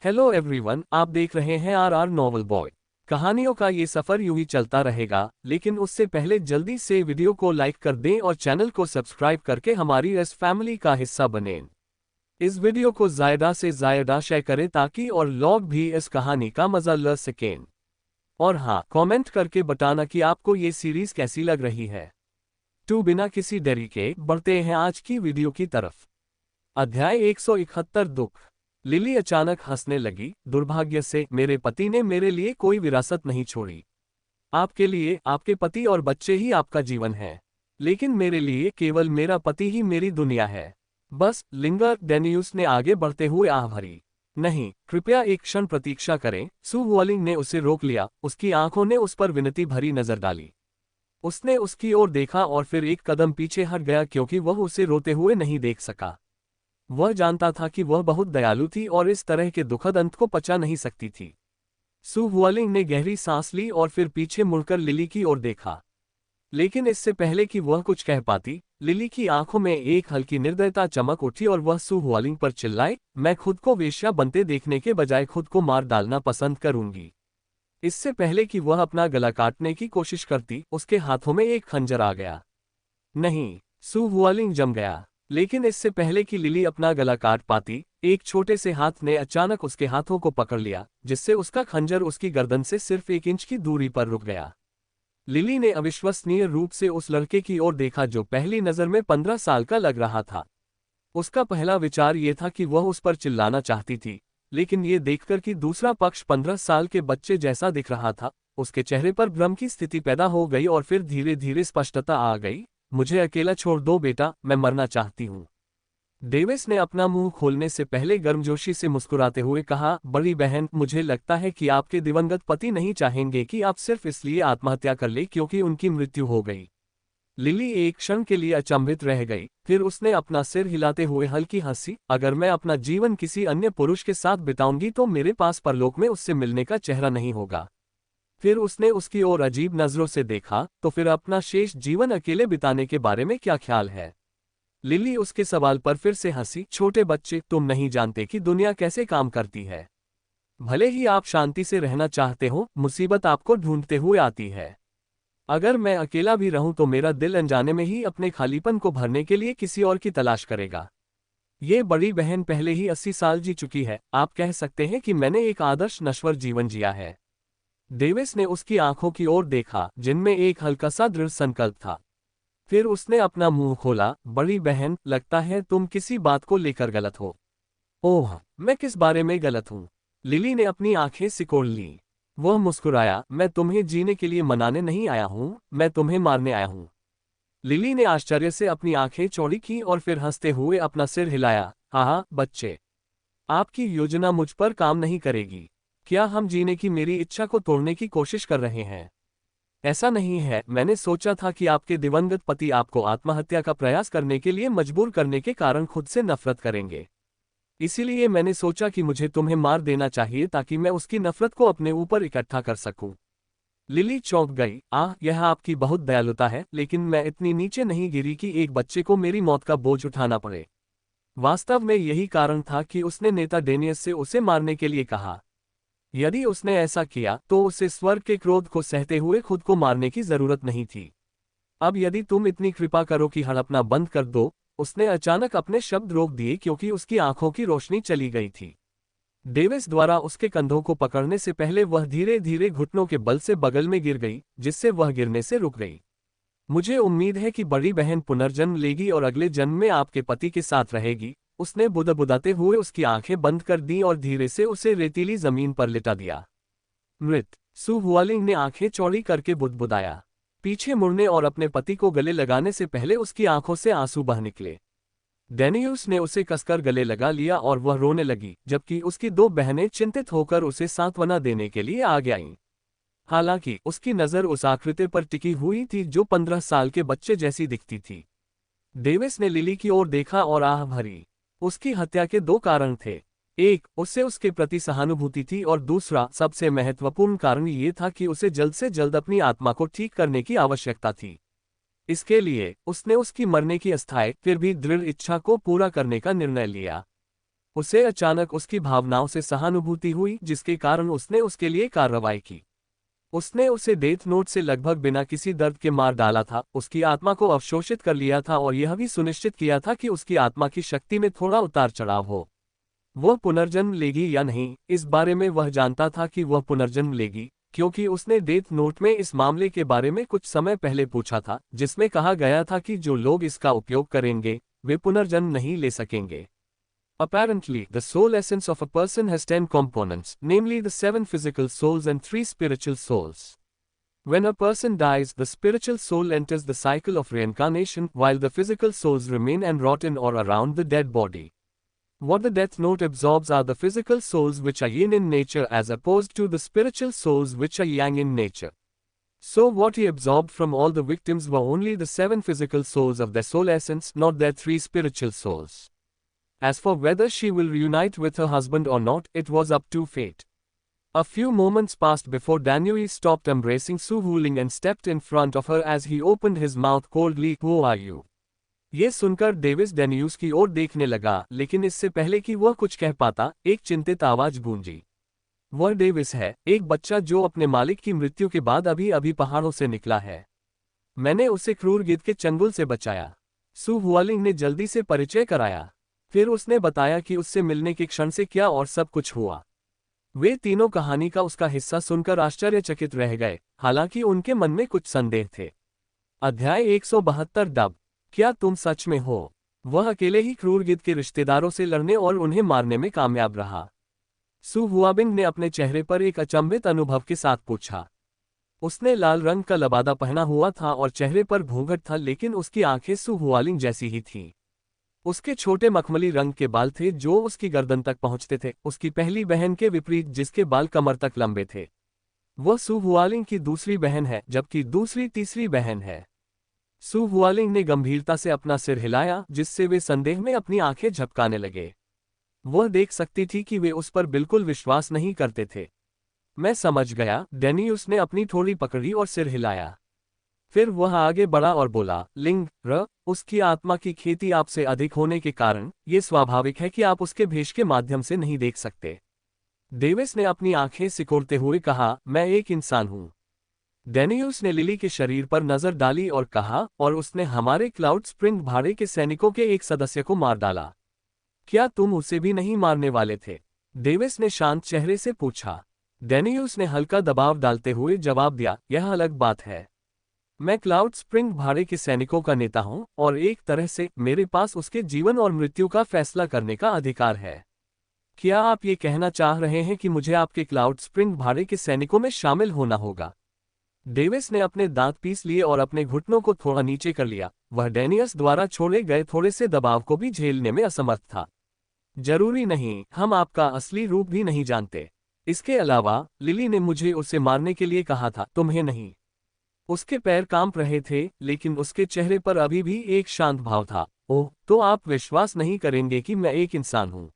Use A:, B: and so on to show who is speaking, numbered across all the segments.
A: Hello everyone, आप देख रहे हैं आर नॉवल बॉय। कहानियों का ये सफर यूं ही चलता रहेगा, लेकिन उससे पहले जल्दी से वीडियो को लाइक कर दें और चैनल को सब्सक्राइब करके हमारी इस फैमिली का हिस्सा बनें। इस वीडियो को ज़्यादा से ज़्यादा शेयर करें ताकि और लोग भी इस कहानी का मजा ले सकें। और हाँ, कमेंट करके बताना कि आपको ये सीरीज कैसी लग रही है। तो बिना किसी देरी के बढ़ते हैं आज की वीडियो की तरफ। अध्याय 171 दुख। लिली अचानक हंसने लगी। दुर्भाग्य से मेरे पति ने मेरे लिए कोई विरासत नहीं छोड़ी। आपके लिए आपके पति और बच्चे ही आपका जीवन है, लेकिन मेरे लिए केवल मेरा पति ही मेरी दुनिया है। बस लिंगर, डेनियुस ने आगे बढ़ते हुए आह भरी। नहीं, कृपया एक क्षण प्रतीक्षा करें। सु वॉलिंग ने उसे रोक लिया। उसकी आंखों ने उस पर विनती भरी नजर डाली। उसने उसकी ओर देखा और फिर एक कदम पीछे हट गया क्योंकि वह उसे रोते हुए नहीं देख सका। वह जानता था कि वह बहुत दयालु थी और इस तरह के दुखद अंत को पचा नहीं सकती थी। सु वॉलिंग ने गहरी सांस ली और फिर पीछे मुड़कर लिली की ओर देखा। लेकिन इससे पहले कि वह कुछ कह पाती, लिली की आंखों में एक हल्की निर्दयता चमक उठी और वह सु वॉलिंग पर चिल्लाई, मैं खुद को वेश्या बनते देखने के बजाय खुद को मार डालना पसंद करूंगी। इससे पहले कि वह अपना गला काटने की कोशिश करती, उसके हाथों में एक खंजर आ गया। नहीं, सु वॉलिंग जम गया। लेकिन इससे पहले कि लिली अपना गला काट पाती, एक छोटे से हाथ ने अचानक उसके हाथों को पकड़ लिया, जिससे उसका खंजर उसकी गर्दन से सिर्फ 1 इंच की दूरी पर रुक गया। लिली ने अविश्वसनीय रूप से उस लड़के की ओर देखा जो पहली नजर में 15 साल का लग रहा था। उसका पहला विचार ये था कि वह उस पर चिल्लाना चाहती थी, लेकिन ये देखकर कि दूसरा पक्ष 15 साल के बच्चे जैसा दिख रहा था, उसके चेहरे पर भ्रम की स्थिति पैदा हो गई और फिर धीरे धीरे स्पष्टता आ गई। मुझे अकेला छोड़ दो बेटा, मैं मरना चाहती हूँ। डेविस ने अपना मुंह खोलने से पहले गर्मजोशी से मुस्कुराते हुए कहा, बड़ी बहन, मुझे लगता है कि आपके दिवंगत पति नहीं चाहेंगे कि आप सिर्फ इसलिए आत्महत्या कर ले क्योंकि उनकी मृत्यु हो गई। लिली एक क्षण के लिए अचंभित रह गई, फिर उसने अपना सिर हिलाते हुए हल्की हंसी। अगर मैं अपना जीवन किसी अन्य पुरुष के साथ बिताऊंगी तो मेरे पास परलोक में उससे मिलने का चेहरा नहीं होगा। फिर उसने उसकी ओर अजीब नजरों से देखा, तो फिर अपना शेष जीवन अकेले बिताने के बारे में क्या ख्याल है? लिली उसके सवाल पर फिर से हंसी। छोटे बच्चे, तुम नहीं जानते कि दुनिया कैसे काम करती है। भले ही आप शांति से रहना चाहते हो, मुसीबत आपको ढूंढते हुए आती है। अगर मैं अकेला भी रहूं तो मेरा दिल अनजाने में ही अपने खालीपन को भरने के लिए किसी और की तलाश करेगा। ये बड़ी बहन पहले ही 80 साल जी चुकी है। आप कह सकते हैं कि मैंने एक आदर्श नश्वर जीवन जिया है। डेविस ने उसकी आंखों की ओर देखा, जिनमें एक हल्का सा दृढ़ संकल्प था। फिर उसने अपना मुंह खोला, बड़ी बहन, लगता है तुम किसी बात को लेकर गलत हो। ओह, मैं किस बारे में गलत हूँ? लिली ने अपनी आंखें सिकोड़ लीं। वह मुस्कुराया, मैं तुम्हें जीने के लिए मनाने नहीं आया हूँ, मैं तुम्हें मारने आया हूँ। लिली ने आश्चर्य से अपनी आंखें चौड़ी की और फिर हंसते हुए अपना सिर हिलाया। हाँ बच्चे, आपकी योजना मुझ पर काम नहीं करेगी। क्या हम जीने की मेरी इच्छा को तोड़ने की कोशिश कर रहे हैं? ऐसा नहीं है। मैंने सोचा था कि आपके दिवंगत पति आपको आत्महत्या का प्रयास करने के लिए मजबूर करने के कारण खुद से नफरत करेंगे। इसीलिए मैंने सोचा कि मुझे तुम्हें मार देना चाहिए ताकि मैं उसकी नफरत को अपने ऊपर इकट्ठा कर सकूं। लिली चौंक गई। यह आपकी बहुत दयालुता है, लेकिन मैं इतनी नीचे नहीं गिरी कि एक बच्चे को मेरी मौत का बोझ उठाना पड़े। वास्तव में यही कारण था कि उसने नेता डेनियस से उसे मारने के लिए कहा। यदि उसने ऐसा किया तो उसे स्वर्ग के क्रोध को सहते हुए खुद को मारने की जरूरत नहीं थी। अब यदि तुम इतनी कृपा करो कि हड़पना बंद कर दो। उसने अचानक अपने शब्द रोक दिए क्योंकि उसकी आंखों की रोशनी चली गई थी। डेविस द्वारा उसके कंधों को पकड़ने से पहले वह धीरे धीरे घुटनों के बल से बगल में गिर गई, जिससे वह गिरने से रुक गई। मुझे उम्मीद है कि बड़ी बहन पुनर्जन्म लेगी और अगले जन्म में आपके पति के साथ रहेगी। उसने बुदबुदाते हुए उसकी आंखें बंद कर दी और धीरे से उसे रेतीली जमीन पर लिटा दिया। मृत। सु वॉलिंग ने आंखें चौड़ी करके बुदबुदाया। पीछे मुड़ने और अपने पति को गले लगाने से पहले उसकी आंखों से आंसू बह निकले। डेनियुस ने उसे कसकर गले लगा लिया और वह रोने लगी, जबकि उसकी 2 बहनें चिंतित होकर उसे सांत्वना देने के लिए आगे आईं। हालांकि उसकी नजर उस आकृति पर टिकी हुई थी जो 15 साल के बच्चे जैसी दिखती थी। डेविस ने लिली की ओर देखा और आह भरी। उसकी हत्या के 2 कारण थे। एक, उससे उसके प्रति सहानुभूति थी और दूसरा, सबसे महत्वपूर्ण कारण ये था कि उसे जल्द से जल्द अपनी आत्मा को ठीक करने की आवश्यकता थी। इसके लिए उसने उसकी मरने की अस्थायी फिर भी दृढ़ इच्छा को पूरा करने का निर्णय लिया। उसे अचानक उसकी भावनाओं से सहानुभूति हुई, जिसके कारण उसने उसके लिए कार्रवाई की। उसने उसे डेथ नोट से लगभग बिना किसी दर्द के मार डाला था, उसकी आत्मा को अवशोषित कर लिया था और यह भी सुनिश्चित किया था कि उसकी आत्मा की शक्ति में थोड़ा उतार चढ़ाव हो। वह पुनर्जन्म लेगी या नहीं, इस बारे में वह जानता था कि वह पुनर्जन्म लेगी, क्योंकि उसने डेथ नोट में इस मामले के बारे में कुछ समय पहले पूछा था, जिसमें कहा गया था कि जो लोग इसका उपयोग करेंगे वे पुनर्जन्म नहीं ले सकेंगे। Apparently, the soul essence of a person has 10 components, namely the 7 physical souls and 3 spiritual souls. When a person dies, the spiritual soul enters the cycle of reincarnation, while the physical souls remain and rot in or around the dead body. What the death note absorbs are the physical souls which are yin in nature as opposed to the spiritual souls which are yang in nature. So what he absorbed from all the victims were only the 7 physical souls of their soul essence, not their 3 spiritual souls. As for whether she will reunite with her husband or not, it was up to fate. A few moments passed before Daniel stopped embracing Su Wuling and stepped in front of her as he opened his mouth coldly. Who are you? ये सुनकर Davis डेनियूस की ओर देखने लगा, लेकिन इससे पहले कि वह कुछ कह पाता, एक चिंतित आवाज गूंजी। वह डेविस है, एक बच्चा जो अपने मालिक की मृत्यु के बाद अभी अभी पहाड़ों से निकला है। मैंने उसे क्रूर गिद्ध के चंगुल से बचाया। सु हुआलिंग ने जल्दी से परिचय कराया। फिर उसने बताया कि उससे मिलने के क्षण से क्या और सब कुछ हुआ। वे तीनों कहानी का उसका हिस्सा सुनकर आश्चर्यचकित रह गए, हालांकि उनके मन में कुछ संदेह थे। अध्याय 172 डब, क्या तुम सच में हो? वह अकेले ही क्रूर गिद्ध के रिश्तेदारों से लड़ने और उन्हें मारने में कामयाब रहा। सु हुआबिंग ने अपने चेहरे पर एक अचंभित अनुभव के साथ पूछा। उसने लाल रंग का लबादा पहना हुआ था और चेहरे पर घूंघट था, लेकिन उसकी आंखें सु हुआलिंग जैसी ही थीं। उसके छोटे मखमली रंग के बाल थे जो उसकी गर्दन तक पहुंचते थे, उसकी पहली बहन के विपरीत जिसके बाल कमर तक लंबे थे। वह सु हुआलिंग की दूसरी बहन है, जबकि दूसरी तीसरी बहन है। सु हुआलिंग ने गंभीरता से अपना सिर हिलाया, जिससे वे संदेह में अपनी आंखें झपकाने लगे। वह देख सकती थी कि वे उस पर बिल्कुल विश्वास नहीं करते थे। मैं समझ गया, डेनियुस ने अपनी ठोड़ी पकड़ी और सिर हिलाया। फिर वह आगे बढ़ा और बोला, लिंग उसकी आत्मा की खेती आपसे अधिक होने के कारण ये स्वाभाविक है कि आप उसके भेष के माध्यम से नहीं देख सकते। डेविस ने अपनी आंखें सिकोड़ते हुए कहा, मैं एक इंसान हूं। डेनियुस ने लिली के शरीर पर नजर डाली और कहा, और उसने हमारे क्लाउड स्प्रिंग भाड़े के सैनिकों के एक सदस्य को मार डाला। क्या तुम उसे भी नहीं मारने वाले थे? डेविस ने शांत चेहरे से पूछा। डेनियुस ने हल्का दबाव डालते हुए जवाब दिया, यह अलग बात है। मैं क्लाउड स्प्रिंग भाड़े के सैनिकों का नेता हूं, और एक तरह से मेरे पास उसके जीवन और मृत्यु का फैसला करने का अधिकार है। क्या आप ये कहना चाह रहे हैं कि मुझे आपके क्लाउड स्प्रिंग भाड़े के सैनिकों में शामिल होना होगा? डेविस ने अपने दांत पीस लिए और अपने घुटनों को थोड़ा नीचे कर लिया। वह डेनियस द्वारा छोड़े गए थोड़े से दबाव को भी झेलने में असमर्थ था। जरूरी नहीं, हम आपका असली रूप भी नहीं जानते। इसके अलावा लिली ने मुझे उसे मारने के लिए कहा था, तुम्हें नहीं। उसके पैर कांप रहे थे, लेकिन उसके चेहरे पर अभी भी एक शांत भाव था। ओह, तो आप विश्वास नहीं करेंगे कि मैं एक इंसान हूं।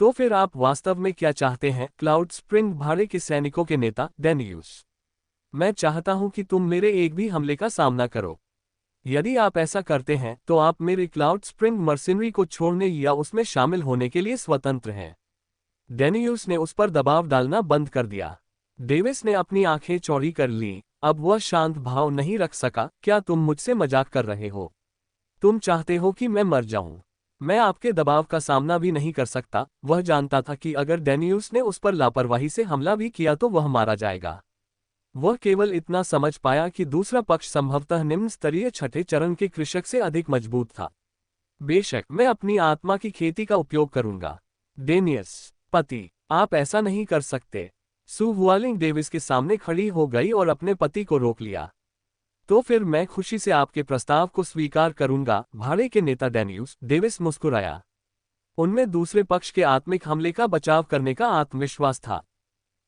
A: तो फिर आप वास्तव में क्या चाहते हैं? क्लाउड स्प्रिंग भाड़े के सैनिकों के नेता डेनियुस, मैं चाहता हूं कि तुम मेरे एक भी हमले का सामना करो। यदि आप ऐसा करते हैं तो आप मेरे क्लाउड स्प्रिंग मर्सिनरी को छोड़ने या उसमें शामिल होने के लिए स्वतंत्र हैं। डेनियुस ने उस पर दबाव डालना बंद कर दिया। डेविस ने अपनी आंखें चौड़ी कर लीं। अब वह शांत भाव नहीं रख सका। क्या तुम मुझसे मजाक कर रहे हो? तुम चाहते हो कि मैं मर जाऊं? मैं आपके दबाव का सामना भी नहीं कर सकता। वह जानता था कि अगर डेनियुस ने उस पर लापरवाही से हमला भी किया तो वह मारा जाएगा। वह केवल इतना समझ पाया कि दूसरा पक्ष संभवतः निम्न स्तरीय छठे चरण के कृषक से अधिक मजबूत था। बेशक मैं अपनी आत्मा की खेती का उपयोग करूंगा। डेनियस पति, आप ऐसा नहीं कर सकते। सु हुआलिंग डेविस के सामने खड़ी हो गई और अपने पति को रोक लिया। तो फिर मैं खुशी से आपके प्रस्ताव को स्वीकार करूंगा, भाड़े के नेता डेनियुस। डेविस मुस्कुराया। उनमें दूसरे पक्ष के आत्मिक हमले का बचाव करने का आत्मविश्वास था।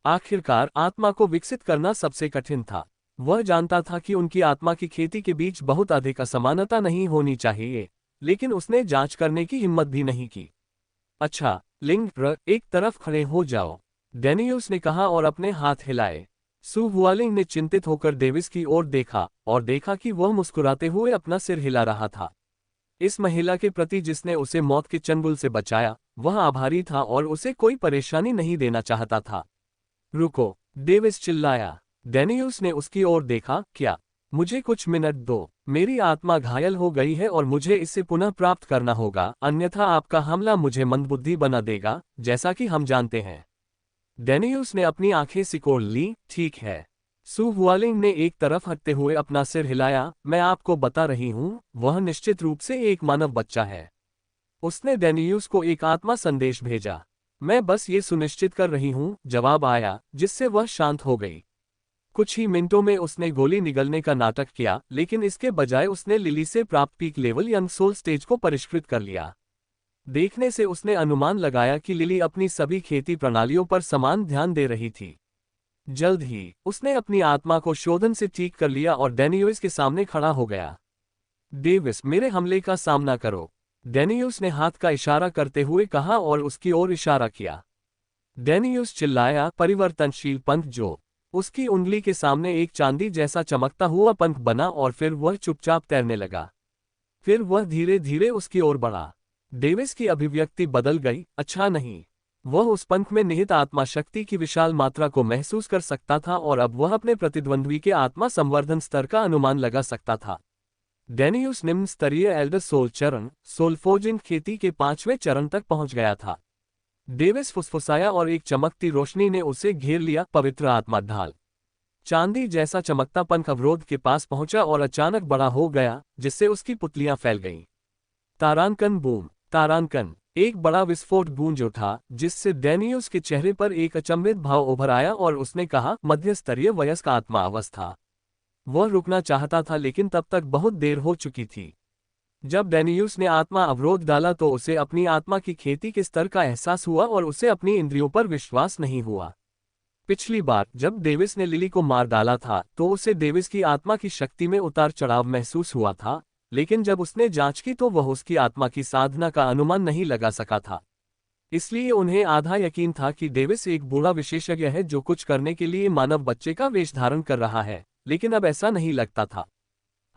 A: आखिरकार आत्मा को विकसित करना सबसे कठिन था। वह जानता था कि उनकी आत्मा की खेती के बीच बहुत अधिक असमानता नहीं होनी चाहिए, लेकिन उसने जांच करने की हिम्मत भी नहीं की। अच्छा, लिंग एक तरफ खड़े हो जाओ, डेनियुस ने कहा और अपने हाथ हिलाए। सु हुआलिंग ने चिंतित होकर डेविस की ओर देखा और देखा कि वह मुस्कुराते हुए अपना सिर हिला रहा था। इस महिला के प्रति जिसने उसे मौत के चंगुल से बचाया, वह आभारी था और उसे कोई परेशानी नहीं देना चाहता था। रुको, डेविस चिल्लाया। डेनियूस ने उसकी ओर देखा। क्या? मुझे कुछ मिनट दो। मेरी आत्मा घायल हो गई है और मुझे इसे पुनः प्राप्त करना होगा, अन्यथा आपका हमला मुझे मंदबुद्धि बना देगा, जैसा कि हम जानते हैं। डेनियूस ने अपनी आंखें सिकोड़ ली। ठीक है। सु हुआलिंग ने एक तरफ हटते हुए अपना सिर हिलाया। मैं आपको बता रही हूं, वह निश्चित रूप से एक मानव बच्चा है। उसने डेनियूस को एक आत्मा संदेश भेजा। मैं बस ये सुनिश्चित कर रही हूं, जवाब आया, जिससे वह शांत हो गई। कुछ ही मिनटों में उसने गोली निगलने का नाटक किया, लेकिन इसके बजाय उसने लिली से प्राप्त peak level young soul stage को परिष्कृत कर लिया। देखने से उसने अनुमान लगाया कि लिली अपनी सभी खेती प्रणालियों पर समान ध्यान दे रही थी। जल्द ही उसने अपनी आत्मा को शोधन से ठीक कर लिया और डेनियूस के सामने खड़ा हो गया। डेविस, मेरे हमले का सामना करो, डेनियूस ने हाथ का इशारा करते हुए कहा और उसकी ओर इशारा किया। डेनियूस चिल्लाया, परिवर्तनशील पंख, जो उसकी उंगली के सामने एक चांदी जैसा चमकता हुआ पंख बना और फिर वह चुपचाप तैरने लगा। फिर वह धीरे धीरे उसकी ओर बढ़ा। डेविस की अभिव्यक्ति बदल गई। अच्छा नहीं, वह उस पंख में निहित आत्मा शक्ति की विशाल मात्रा को महसूस कर सकता था और अब वह अपने प्रतिद्वंद्वी के आत्मा संवर्धन स्तर का अनुमान लगा सकता था। डेनियूस निम्न स्तरीय एल्डर सोल चरण, सोलफोजिन खेती के 5वें चरण तक पहुंच गया था। डेविस फुसफुसाया और एक चमकती रोशनी ने उसे घेर लिया। पवित्र आत्मा ढाल। चांदी जैसा चमकता पंख अवरोध के पास पहुंचा और अचानक बड़ा हो गया, जिससे उसकी पुतलियां फैल गईं। तारांकन बूम। तारांकन। एक बड़ा विस्फोट गूंज उठा, जिससे डेनियूस के चेहरे पर एक अचंभित भाव उभर आया और उसने कहा, मध्य स्तरीय वयस्क आत्मा अवस्था। वह रुकना चाहता था, लेकिन तब तक बहुत देर हो चुकी थी। जब डेनियूस ने आत्मा अवरोध डाला तो उसे अपनी आत्मा की खेती के स्तर का एहसास हुआ और उसे अपनी इंद्रियों पर विश्वास नहीं हुआ। पिछली बार जब डेविस ने लिली को मार डाला था तो उसे डेविस की आत्मा की शक्ति में उतार चढ़ाव महसूस हुआ था, लेकिन जब उसने जांच की तो वह उसकी आत्मा की साधना का अनुमान नहीं लगा सका था। इसलिए उन्हें आधा यकीन था कि डेविस एक बूढ़ा विशेषज्ञ है जो कुछ करने के लिए मानव बच्चे का वेश धारण कर रहा है, लेकिन अब ऐसा नहीं लगता था।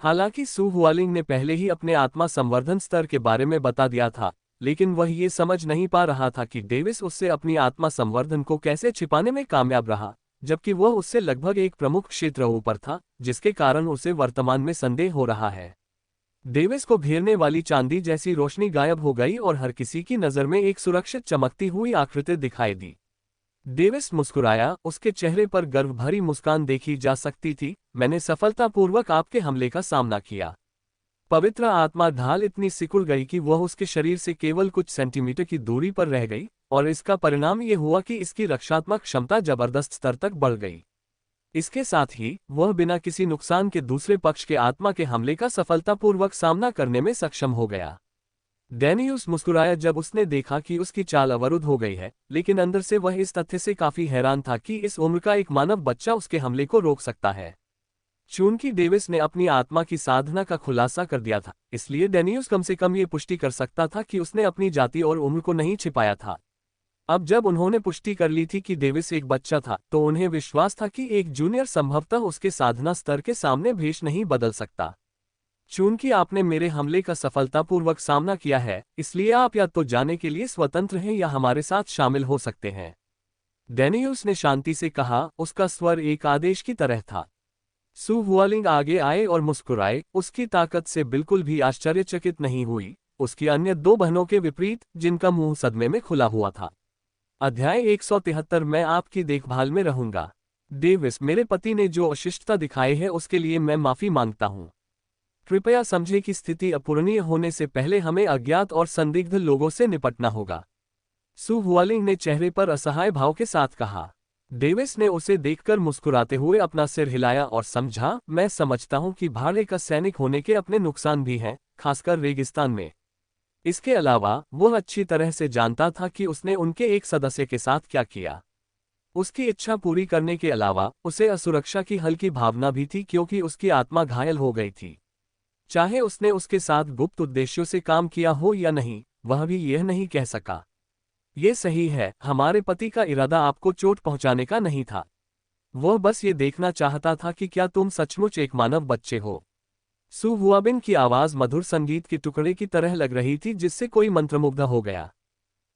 A: हालांकि सु हुआलिंग ने पहले ही अपने आत्मा संवर्धन स्तर के बारे में बता दिया था, लेकिन वह ये समझ नहीं पा रहा था कि डेविस उससे अपनी आत्मा संवर्धन को कैसे छिपाने में कामयाब रहा, जबकि वह उससे लगभग एक प्रमुख क्षेत्र ऊपर था, जिसके कारण उसे वर्तमान में संदेह हो रहा है। डेविस को घेरने वाली चांदी जैसी रोशनी गायब हो गई और हर किसी की नज़र में एक सुरक्षित चमकती हुई आकृति दिखाई दी। डेविस मुस्कुराया, उसके चेहरे पर गर्व भरी मुस्कान देखी जा सकती थी। मैंने सफलतापूर्वक आपके हमले का सामना किया। पवित्र आत्मा ढाल इतनी सिकुड़ गई कि वह उसके शरीर से केवल कुछ सेंटीमीटर की दूरी पर रह गई, और इसका परिणाम ये हुआ कि इसकी रक्षात्मक क्षमता जबरदस्त स्तर तक बढ़ गई। इसके साथ ही वह बिना किसी नुकसान के दूसरे पक्ष के आत्मा के हमले का सफलतापूर्वक सामना करने में सक्षम हो गया। डेनियूस मुस्कुराया जब उसने देखा कि उसकी चाल अवरुद्ध हो गई है, लेकिन अंदर से वह इस तथ्य से काफी हैरान था कि इस उम्र का एक मानव बच्चा उसके हमले को रोक सकता है। चूंकि डेविस ने अपनी आत्मा की साधना का खुलासा कर दिया था, इसलिए डेनियूस कम से कम ये पुष्टि कर सकता था कि उसने अपनी जाति और उम्र को नहीं छिपाया था। अब जब उन्होंने पुष्टि कर ली थी कि डेविस एक बच्चा था, तो उन्हें विश्वास था कि एक जूनियर संभवतः उसके साधना स्तर के सामने भेष नहीं बदल सकता। चूंकि आपने मेरे हमले का सफलतापूर्वक सामना किया है, इसलिए आप या तो जाने के लिए स्वतंत्र हैं या हमारे साथ शामिल हो सकते हैं। डेनियूस ने शांति से कहा, उसका स्वर एक आदेश की तरह था। सु हुआलिंग आगे आए और मुस्कुराए, उसकी ताकत से बिल्कुल भी आश्चर्यचकित नहीं हुई, उसकी अन्य दो बहनों के विपरीत, जिनका मुंह सदमे में खुला हुआ था। अध्याय 173। मैं आपकी देखभाल में रहूंगा। डेविस, मेरे पति ने जो अशिष्टता दिखाई है उसके लिए मैं माफी मांगता हूं। कृपया समझें कि स्थिति अपूरणीय होने से पहले हमें अज्ञात और संदिग्ध लोगों से निपटना होगा। सु हुआलिंग ने चेहरे पर असहाय भाव के साथ कहा। डेविस ने उसे देखकर मुस्कुराते हुए अपना सिर हिलाया और समझा, मैं समझता हूं कि भाड़े का सैनिक होने के अपने नुकसान भी हैं, खासकर रेगिस्तान में। इसके अलावा वह अच्छी तरह से जानता था कि उसने उनके एक सदस्य के साथ क्या किया। उसकी इच्छा पूरी करने के अलावा उसे असुरक्षा की हल्की भावना भी थी, क्योंकि उसकी आत्मा घायल हो गई थी। चाहे उसने उसके साथ गुप्त उद्देश्यों से काम किया हो या नहीं, वह भी यह नहीं कह सका। ये सही है, हमारे पति का इरादा आपको चोट पहुंचाने का नहीं था। वह बस ये देखना चाहता था कि क्या तुम सचमुच एक मानव बच्चे हो। सु हुआबिन की आवाज मधुर संगीत के टुकड़े की तरह लग रही थी जिससे कोई मंत्रमुग्ध हो गया।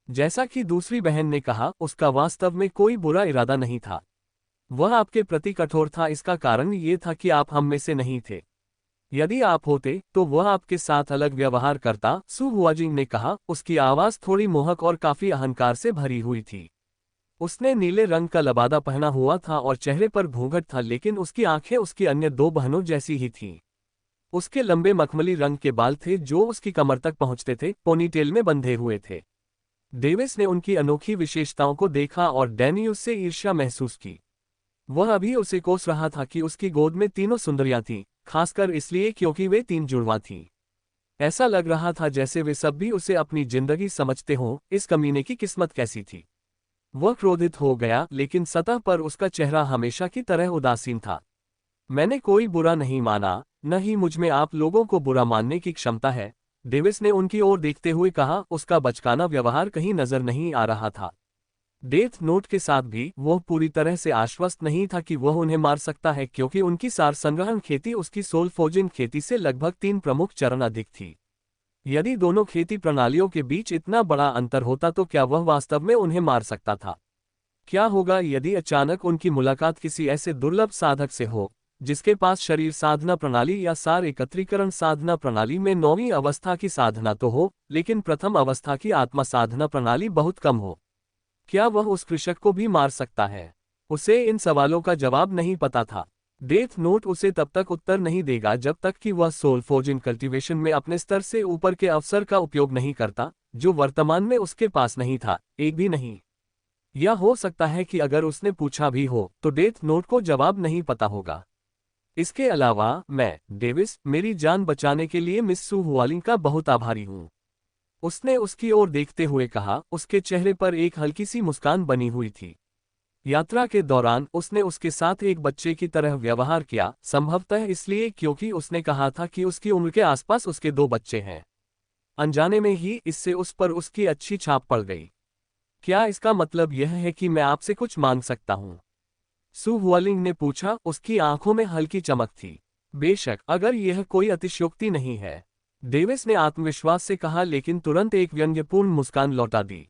A: जैसा कि दूसरी बहन ने कहा, उसका वास्तव में कोई बुरा इरादा नहीं था। वह आपके प्रति कठोर था, इसका कारण ये था कि आप हम में से नहीं थे। यदि आप होते तो वह आपके साथ अलग व्यवहार करता, सु हुआजिंग ने कहा। उसकी आवाज थोड़ी मोहक और काफी अहंकार से भरी हुई थी। उसने नीले रंग का लबादा पहना हुआ था और चेहरे पर घूंघट था, लेकिन उसकी आंखें उसकी अन्य दो बहनों जैसी ही थीं। उसके लंबे मखमली रंग के बाल थे जो उसकी कमर तक पहुंचते थे, पोनीटेल में बंधे हुए थे। डेविस ने उनकी अनोखी विशेषताओं को देखा और डैनी उससे ईर्ष्या महसूस की। वह अभी उसे कोस रहा था कि उसकी गोद में तीनों सुंदरियां थीं, खासकर इसलिए क्योंकि वे तीन जुड़वां थीं। ऐसा लग रहा था जैसे वे सब भी उसे अपनी जिंदगी समझते हों। इस कमीने की किस्मत कैसी थी। वह क्रोधित हो गया, लेकिन सतह पर उसका चेहरा हमेशा की तरह उदासीन था। मैंने कोई बुरा नहीं माना, न ही मुझमें आप लोगों को बुरा मानने की क्षमता है, डेविस ने उनकी ओर देखते हुए कहा। उसका बचकाना व्यवहार कहीं नजर नहीं आ रहा था। डेथ नोट के साथ भी वह पूरी तरह से आश्वस्त नहीं था कि वह उन्हें मार सकता है, क्योंकि उनकी सार संग्रहण खेती उसकी सोल्फोजिन खेती से लगभग 3 प्रमुख चरण अधिक थी। यदि दोनों खेती प्रणालियों के बीच इतना बड़ा अंतर होता तो क्या वह वास्तव में उन्हें मार सकता था? क्या होगा यदि अचानक उनकी मुलाकात किसी ऐसे दुर्लभ साधक से हो जिसके पास शरीर साधना प्रणाली या सार एकत्रीकरण साधना प्रणाली में 9वीं अवस्था की साधना तो हो, लेकिन प्रथम अवस्था की आत्मा साधना प्रणाली बहुत कम हो? क्या वह उस कृषक को भी मार सकता है? उसे इन सवालों का जवाब नहीं पता था। डेथ नोट उसे तब तक उत्तर नहीं देगा जब तक कि वह सोल्फोजिन कल्टीवेशन में अपने स्तर से ऊपर के अवसर का उपयोग नहीं करता, जो वर्तमान में उसके पास नहीं था, एक भी नहीं। या हो सकता है कि अगर उसने पूछा भी हो तो डेथ नोट को जवाब नहीं पता होगा। इसके अलावा मैं, डेविस, मेरी जान बचाने के लिए मिस सु हुआलिंग का बहुत आभारी हूँ। उसने उसकी ओर देखते हुए कहा। उसके चेहरे पर एक हल्की सी मुस्कान बनी हुई थी। यात्रा के दौरान उसने उसके साथ एक बच्चे की तरह व्यवहार किया, संभवतः इसलिए क्योंकि उसने कहा था कि उसकी उम्र के आसपास उसके 2 बच्चे हैं। अनजाने में ही इससे उस पर उसकी अच्छी छाप पड़ गई। क्या इसका मतलब यह है कि मैं आपसे कुछ मांग सकता हूँ? सु हुआलिंग ने पूछा। उसकी आंखों में हल्की चमक थी। बेशक, अगर यह कोई अतिशयोक्ति नहीं है, डेविस ने आत्मविश्वास से कहा, लेकिन तुरंत एक व्यंग्यपूर्ण मुस्कान लौटा दी।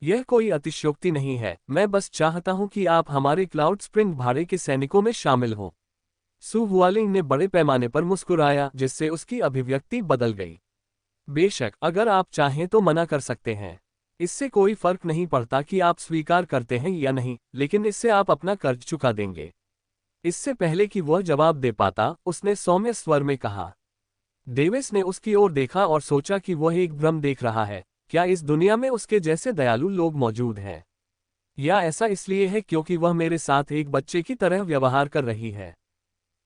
A: यह कोई अतिशयोक्ति नहीं है, मैं बस चाहता हूं कि आप हमारे क्लाउड स्प्रिंग भाड़े के सैनिकों में शामिल हों। सु हुआलिंग ने बड़े पैमाने पर मुस्कुराया, जिससे उसकी अभिव्यक्ति बदल गई। बेशक, अगर आप चाहें तो मना कर सकते हैं। इससे कोई फर्क नहीं पड़ता कि आप स्वीकार करते हैं या नहीं, लेकिन इससे आप अपना कर्ज चुका देंगे। इससे पहले कि वह जवाब दे पाता, उसने सौम्य स्वर में कहा। डेविस ने उसकी ओर देखा और सोचा कि वह एक भ्रम देख रहा है। क्या इस दुनिया में उसके जैसे दयालु लोग मौजूद हैं? या ऐसा इसलिए है क्योंकि वह मेरे साथ एक बच्चे की तरह व्यवहार कर रही है?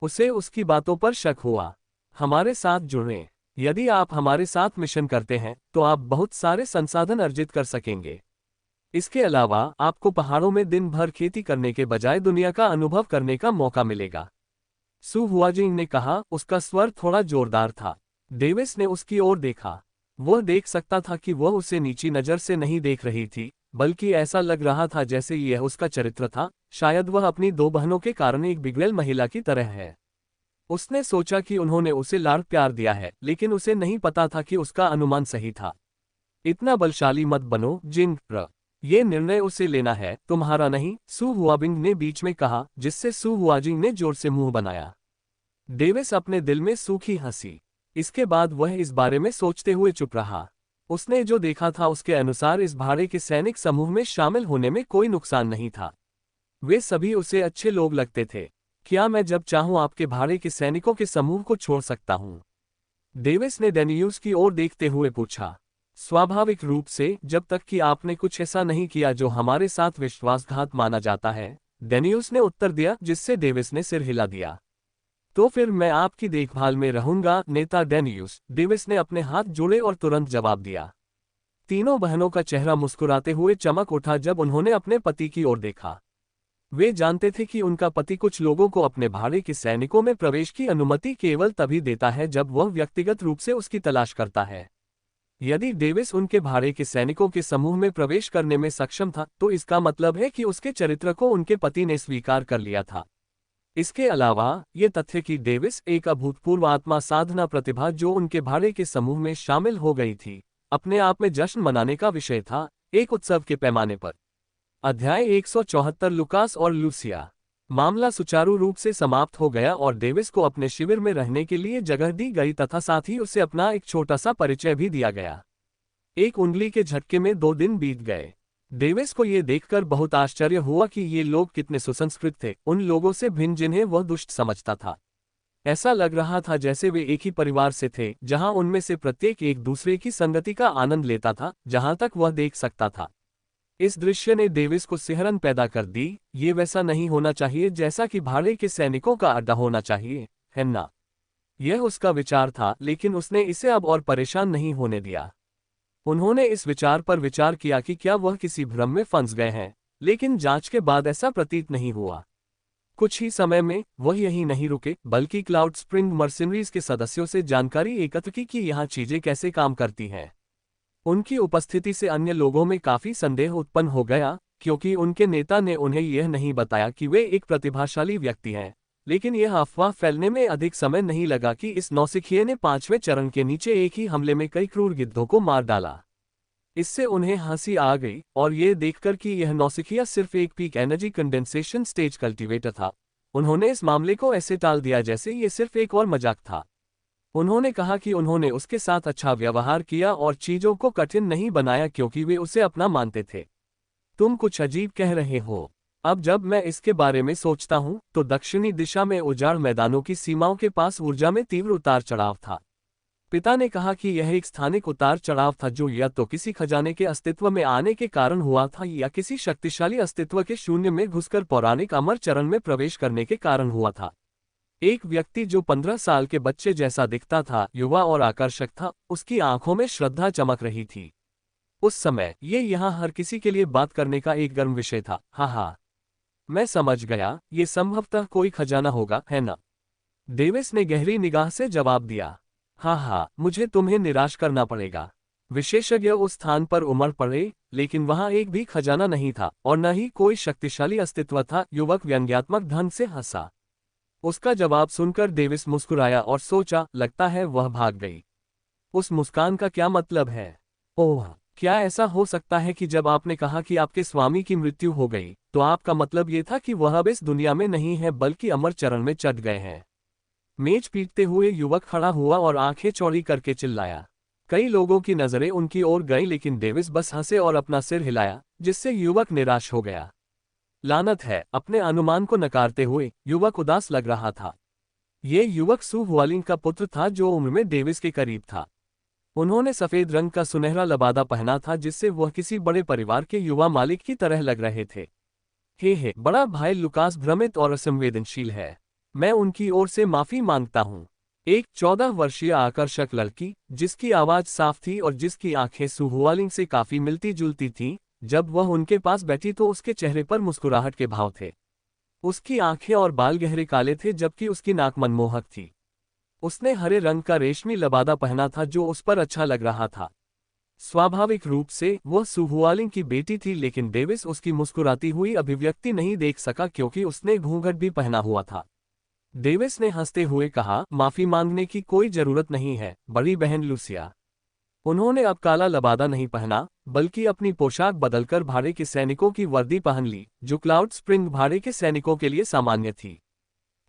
A: उसे उसकी बातों पर शक हुआ। हमारे साथ जुड़ें। यदि आप हमारे साथ मिशन करते हैं तो आप बहुत सारे संसाधन अर्जित कर सकेंगे। इसके अलावा आपको पहाड़ों में दिन भर खेती करने के बजाय दुनिया का अनुभव करने का मौका मिलेगा। सु हुआजिंग ने कहा। उसका स्वर थोड़ा जोरदार था। डेविस ने उसकी ओर देखा। वह देख सकता था कि वह उसे नीची नज़र से नहीं देख रही थी, बल्कि ऐसा लग रहा था जैसे यह उसका चरित्र था। शायद वह अपनी 2 बहनों के कारण एक बिगड़ेल महिला की तरह है। उसने सोचा कि उन्होंने उसे लाड़ प्यार दिया है, लेकिन उसे नहीं पता था कि उसका अनुमान सही था। इतना बलशाली मत बनो, जिंग र। ये निर्णय उसे लेना है, तुम्हारा नहीं, सु हुआबिंग ने बीच में कहा, जिससे सु हुआजिंग ने जोर से मुंह बनाया। डेविस अपने दिल में सूखी हंसी। इसके बाद वह इस बारे में सोचते हुए चुप रहा। उसने जो देखा था उसके अनुसार इस भाड़े के सैनिक समूह में शामिल होने में कोई नुकसान नहीं था। वे सभी उसे अच्छे लोग लगते थे। क्या मैं जब चाहूं आपके भाड़े के सैनिकों के समूह को छोड़ सकता हूं? डेविस ने डेनियूस की ओर देखते हुए पूछा। स्वाभाविक रूप से, जब तक कि आपने कुछ ऐसा नहीं किया जो हमारे साथ विश्वासघात माना जाता है, डेनियूस ने उत्तर दिया, जिससे डेविस ने सिर हिला दिया। तो फिर मैं आपकी देखभाल में रहूंगा, नेता डेनियूस, डेविस ने अपने हाथ जोड़े और तुरंत जवाब दिया। तीनों बहनों का चेहरा मुस्कुराते हुए चमक उठा जब उन्होंने अपने पति की ओर देखा। वे जानते थे कि उनका पति कुछ लोगों को अपने भाड़े के सैनिकों में प्रवेश की अनुमति केवल तभी देता है जब वह व्यक्तिगत रूप से उसकी तलाश करता है। यदि डेविस उनके भाड़े के सैनिकों के समूह में प्रवेश करने में सक्षम था, तो इसका मतलब है कि उसके चरित्र को उनके पति ने स्वीकार कर लिया था। इसके अलावा ये तथ्य कि डेविस एक अभूतपूर्व आत्मा साधना प्रतिभा जो उनके भाड़े के समूह में शामिल हो गई थी, अपने आप में जश्न मनाने का विषय था, एक उत्सव के पैमाने पर। अध्याय 174 लुकास और लूसिया। मामला सुचारू रूप से समाप्त हो गया और डेविस को अपने शिविर में रहने के लिए जगह दी गई तथा साथ ही उसे अपना एक छोटा सा परिचय भी दिया गया। एक उंगली के झटके में 2 दिन बीत गए। डेविस को यह देखकर बहुत आश्चर्य हुआ कि ये लोग कितने सुसंस्कृत थे, उन लोगों से भिन्न जिन्हें वह दुष्ट समझता था। ऐसा लग रहा था जैसे वे एक ही परिवार से थे, जहां उनमें से प्रत्येक एक दूसरे की संगति का आनंद लेता था, जहां तक वह देख सकता था। इस दृश्य ने डेविस को सिहरन पैदा कर दी। ये वैसा नहीं होना चाहिए जैसा कि भाड़े के सैनिकों का अड्डा होना चाहिए, है ना? यह उसका विचार था, लेकिन उसने इसे अब और परेशान नहीं होने दिया। उन्होंने इस विचार पर विचार किया कि क्या वह किसी भ्रम में फंस गए हैं, लेकिन जांच के बाद ऐसा प्रतीत नहीं हुआ। कुछ ही समय में वह यही नहीं रुके, बल्कि क्लाउड स्प्रिंग मर्सिनरीज के सदस्यों से जानकारी एकत्र की कि यहाँ चीजें कैसे काम करती हैं। उनकी उपस्थिति से अन्य लोगों में काफी संदेह उत्पन्न हो गया, क्योंकि उनके नेता ने उन्हें यह नहीं बताया कि वे एक प्रतिभाशाली व्यक्ति हैं। लेकिन यह अफवाह फैलने में अधिक समय नहीं लगा कि इस नौसिखिए ने 5वें चरण के नीचे एक ही हमले में कई क्रूर गिद्धों को मार डाला। इससे उन्हें हंसी आ गई, और ये देखकर कि यह नौसिखिया सिर्फ एक peak energy condensation stage cultivator था, उन्होंने इस मामले को ऐसे टाल दिया जैसे ये सिर्फ एक और मजाक था। उन्होंने कहा कि उन्होंने उसके साथ अच्छा व्यवहार किया और चीजों को कठिन नहीं बनाया क्योंकि वे उसे अपना मानते थे। तुम कुछ अजीब कह रहे हो। अब जब मैं इसके बारे में सोचता हूं, तो दक्षिणी दिशा में उजाड़ मैदानों की सीमाओं के पास ऊर्जा में तीव्र उतार चढ़ाव था। पिता ने कहा कि यह एक स्थानिक उतार चढ़ाव था जो या तो किसी खजाने के अस्तित्व में आने के कारण हुआ था या किसी शक्तिशाली अस्तित्व के शून्य में घुसकर पौराणिक अमर चरण में प्रवेश करने के कारण हुआ था। एक व्यक्ति जो 15 साल के बच्चे जैसा दिखता था, युवा और आकर्षक था, उसकी आंखों में श्रद्धा चमक रही थी। उस समय ये यहाँ हर किसी के लिए बात करने का एक गर्म विषय था। हाँ, मैं समझ गया, ये संभवतः कोई खजाना होगा, है ना? डेविस ने गहरी निगाह से जवाब दिया। हाँ, मुझे तुम्हें निराश करना पड़ेगा। विशेषज्ञ उस स्थान पर उमड़ पड़े, लेकिन वहां एक भी खजाना नहीं था और न ही कोई शक्तिशाली अस्तित्व था। युवक व्यंग्यात्मक ढंग से हंसा। उसका जवाब सुनकर डेविस मुस्कुराया और सोचा, लगता है वह भाग गई। उस मुस्कान का क्या मतलब है? ओह, क्या ऐसा हो सकता है कि जब आपने कहा कि आपके स्वामी की मृत्यु हो गई, तो आपका मतलब ये था कि वह अब इस दुनिया में नहीं है बल्कि अमर चरण में चढ़ गए हैं? मेज पीटते हुए युवक खड़ा हुआ और आंखें चौड़ी करके चिल्लाया। कई लोगों की नजरें उनकी ओर गईं, लेकिन डेविस बस हंसे और अपना सिर हिलाया, जिससे युवक निराश हो गया। लानत है, अपने अनुमान को नकारते हुए युवक उदास लग रहा था। ये युवक सू हुआलिंग का पुत्र था जो उम्र में डेविस के करीब था। उन्होंने सफेद रंग का सुनहरा लबादा पहना था जिससे वह किसी बड़े परिवार के युवा मालिक की तरह लग रहे थे। हे, बड़ा भाई लुकास भ्रमित और असंवेदनशील है। मैं उनकी ओर से माफी मांगता हूँ। एक 14 वर्षीय आकर्षक लड़की, जिसकी आवाज साफ थी और जिसकी आंखें सू हुआलिंग से काफी मिलती जुलती थीं, जब वह उनके पास बैठी तो उसके चेहरे पर मुस्कुराहट के भाव थे। उसकी आंखें और बाल गहरे काले थे जबकि उसकी नाक मनमोहक थी। उसने हरे रंग का रेशमी लबादा पहना था जो उस पर अच्छा लग रहा था। स्वाभाविक रूप से वह सू हुआलिंग की बेटी थी, लेकिन डेविस उसकी मुस्कुराती हुई अभिव्यक्ति नहीं देख सका क्योंकि उसने घूंघट भी पहना हुआ था। डेविस ने हंसते हुए कहा, माफी मांगने की कोई जरूरत नहीं है, बड़ी बहन लूसिया। उन्होंने अब काला लबादा नहीं पहना, बल्कि अपनी पोशाक बदलकर भाड़े के सैनिकों की वर्दी पहन ली, जो क्लाउड स्प्रिंग भाड़े के सैनिकों के लिए सामान्य थी।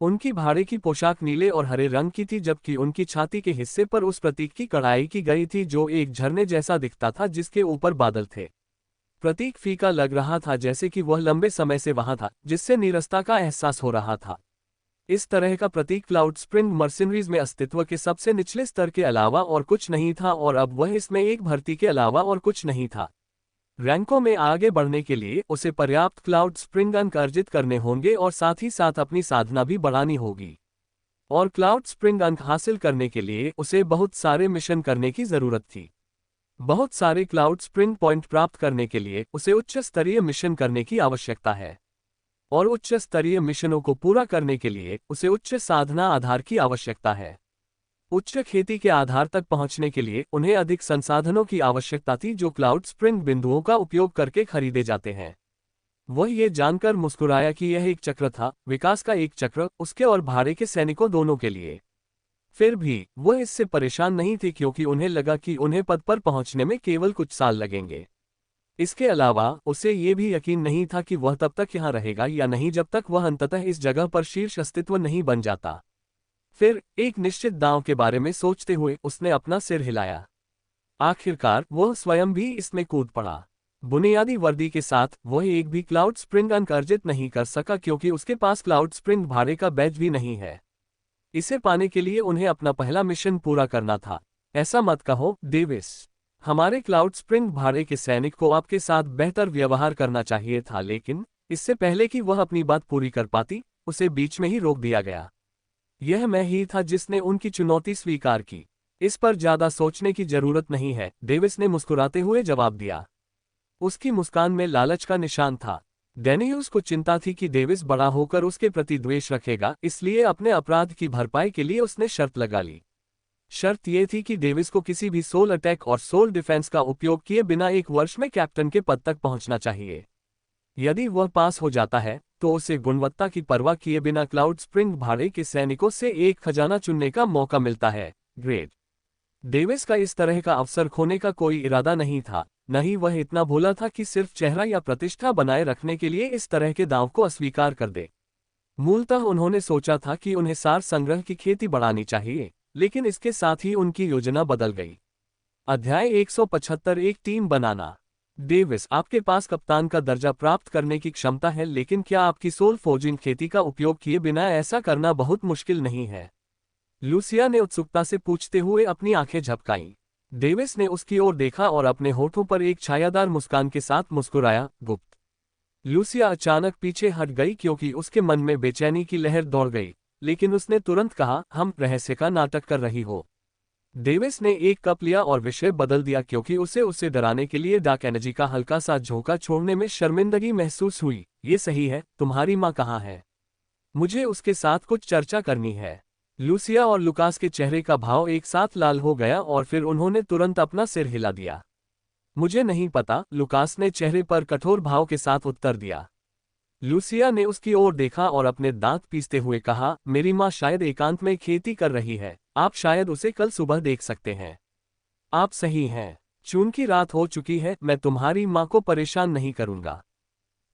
A: उनकी भाड़े की पोशाक नीले और हरे रंग की थी, जबकि उनकी छाती के हिस्से पर उस प्रतीक की कढ़ाई की गई थी जो एक झरने जैसा दिखता था जिसके ऊपर बादल थे। प्रतीक फीका लग रहा था, जैसे कि वह लंबे समय से वहां था, जिससे नीरसता का एहसास हो रहा था। इस तरह का प्रतीक क्लाउड स्प्रिंग मर्सिनरीज में अस्तित्व के सबसे निचले स्तर के अलावा और कुछ नहीं था, और अब वह इसमें एक भर्ती के अलावा और कुछ नहीं था। रैंकों में आगे बढ़ने के लिए उसे पर्याप्त क्लाउड स्प्रिंग अंक अर्जित करने होंगे और साथ ही साथ अपनी साधना भी बढ़ानी होगी। और क्लाउड स्प्रिंग अंक हासिल करने के लिए उसे बहुत सारे मिशन करने की जरूरत थी। बहुत सारे क्लाउड स्प्रिंग पॉइंट प्राप्त करने के लिए उसे उच्च स्तरीय मिशन करने की आवश्यकता है। और उच्च स्तरीय मिशनों को पूरा करने के लिए उसे उच्च साधना आधार की आवश्यकता है। उच्च खेती के आधार तक पहुंचने के लिए उन्हें अधिक संसाधनों की आवश्यकता थी जो क्लाउड स्प्रिंग बिंदुओं का उपयोग करके खरीदे जाते हैं। वह ये जानकर मुस्कुराया कि यह एक चक्र था, विकास का एक चक्र, उसके और भाड़े के सैनिकों दोनों के लिए। फिर भी वह इससे परेशान नहीं थे क्योंकि उन्हें लगा कि उन्हें पद पर पहुंचने में केवल कुछ साल लगेंगे। इसके अलावा उसे ये भी यकीन नहीं था कि वह तब तक यहाँ रहेगा या नहीं जब तक वह अंततः इस जगह पर शीर्ष अस्तित्व नहीं बन जाता। फिर एक निश्चित दांव के बारे में सोचते हुए उसने अपना सिर हिलाया। आखिरकार वह स्वयं भी इसमें कूद पड़ा। बुनियादी वर्दी के साथ वह एक भी क्लाउड स्प्रिंग अंक अर्जित नहीं कर सका क्योंकि उसके पास क्लाउड स्प्रिंग भाड़े का बैज भी नहीं है। इसे पाने के लिए उन्हें अपना पहला मिशन पूरा करना था। ऐसा मत कहो, डेविस। हमारे क्लाउड स्प्रिंग भाड़े के सैनिक को आपके साथ बेहतर व्यवहार करना चाहिए था, लेकिन इससे पहले कि वह अपनी बात पूरी कर पाती, उसे बीच में ही रोक दिया गया। यह मैं ही था जिसने उनकी चुनौती स्वीकार की। इस पर ज्यादा सोचने की जरूरत नहीं है, डेविस ने मुस्कुराते हुए जवाब दिया। उसकी मुस्कान में लालच का निशान था। डेनियल्स को चिंता थी कि डेविस बड़ा होकर उसके प्रति द्वेष रखेगा, इसलिए अपने अपराध की भरपाई के लिए उसने शर्त लगा ली। शर्त यह थी कि डेविस को किसी भी सोल अटैक और सोल डिफेंस का उपयोग किए बिना 1 वर्ष में कैप्टन के पद तक पहुंचना चाहिए। यदि वह पास हो जाता है तो उसे गुणवत्ता की परवाह किए बिना क्लाउड स्प्रिंग भाड़े के सैनिकों से एक खजाना चुनने का मौका मिलता है। ग्रेट। डेविस का इस तरह का अवसर खोने का कोई इरादा नहीं था, न ही वह इतना भोला था कि सिर्फ चेहरा या प्रतिष्ठा बनाए रखने के लिए इस तरह के दांव को अस्वीकार कर दे। मूलतः उन्होंने सोचा था कि उन्हें सार संग्रह की खेती बढ़ानी चाहिए, लेकिन इसके साथ ही उनकी योजना बदल गई। अध्याय 175 एक टीम बनाना। डेविस, आपके पास कप्तान का दर्जा प्राप्त करने की क्षमता है, लेकिन क्या आपकी सोल फोर्जिंग खेती का उपयोग किए बिना ऐसा करना बहुत मुश्किल नहीं है? लूसिया ने उत्सुकता से पूछते हुए अपनी आंखें झपकाईं। डेविस ने उसकी ओर देखा और अपने होठों पर एक छायादार मुस्कान के साथ मुस्कुराया। गुप्त। लूसिया अचानक पीछे हट गई क्योंकि उसके मन में बेचैनी की लहर दौड़ गई, लेकिन उसने तुरंत कहा, हम रहस्य का नाटक कर रही हो। डेविस ने एक कप लिया और विषय बदल दिया क्योंकि उसे डराने के लिए डार्क एनर्जी का हल्का सा झोंका छोड़ने में शर्मिंदगी महसूस हुई। ये सही है, तुम्हारी माँ कहाँ है? मुझे उसके साथ कुछ चर्चा करनी है। लूसिया और लुकास के चेहरे का भाव एक साथ लाल हो गया और फिर उन्होंने तुरंत अपना सिर हिला दिया। मुझे नहीं पता, लुकास ने चेहरे पर कठोर भाव के साथ उत्तर दिया। लूसिया ने उसकी ओर देखा और अपने दांत पीसते हुए कहा, मेरी माँ शायद एकांत में खेती कर रही है, आप शायद उसे कल सुबह देख सकते हैं। आप सही हैं। जून की रात हो चुकी है, मैं तुम्हारी माँ को परेशान नहीं करूंगा।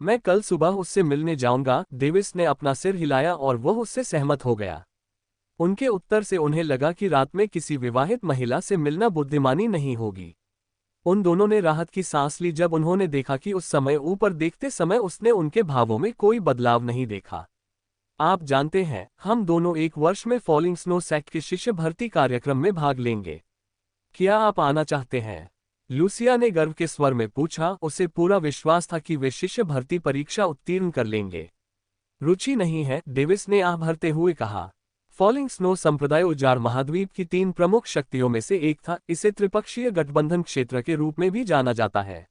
A: मैं कल सुबह उससे मिलने जाऊंगा। डेविस ने अपना सिर हिलाया और वह उससे सहमत हो गया। उनके उत्तर से उन्हें लगा कि रात में किसी विवाहित महिला से मिलना बुद्धिमानी नहीं होगी। उन दोनों ने राहत की सांस ली जब उन्होंने देखा कि उस समय ऊपर देखते समय उसने उनके भावों में कोई बदलाव नहीं देखा। आप जानते हैं, हम दोनों 1 वर्ष में फॉलिंग स्नो सेक्ट के शिष्य भर्ती कार्यक्रम में भाग लेंगे। क्या आप आना चाहते हैं? लूसिया ने गर्व के स्वर में पूछा। उसे पूरा विश्वास था कि वे शिष्य भर्ती परीक्षा उत्तीर्ण कर लेंगे। रुचि नहीं है, डेविस ने आह भरते हुए कहा। फॉलिंग स्नो संप्रदाय उजाड़ महाद्वीप की 3 प्रमुख शक्तियों में से एक था। इसे त्रिपक्षीय गठबंधन क्षेत्र के रूप में भी जाना जाता है।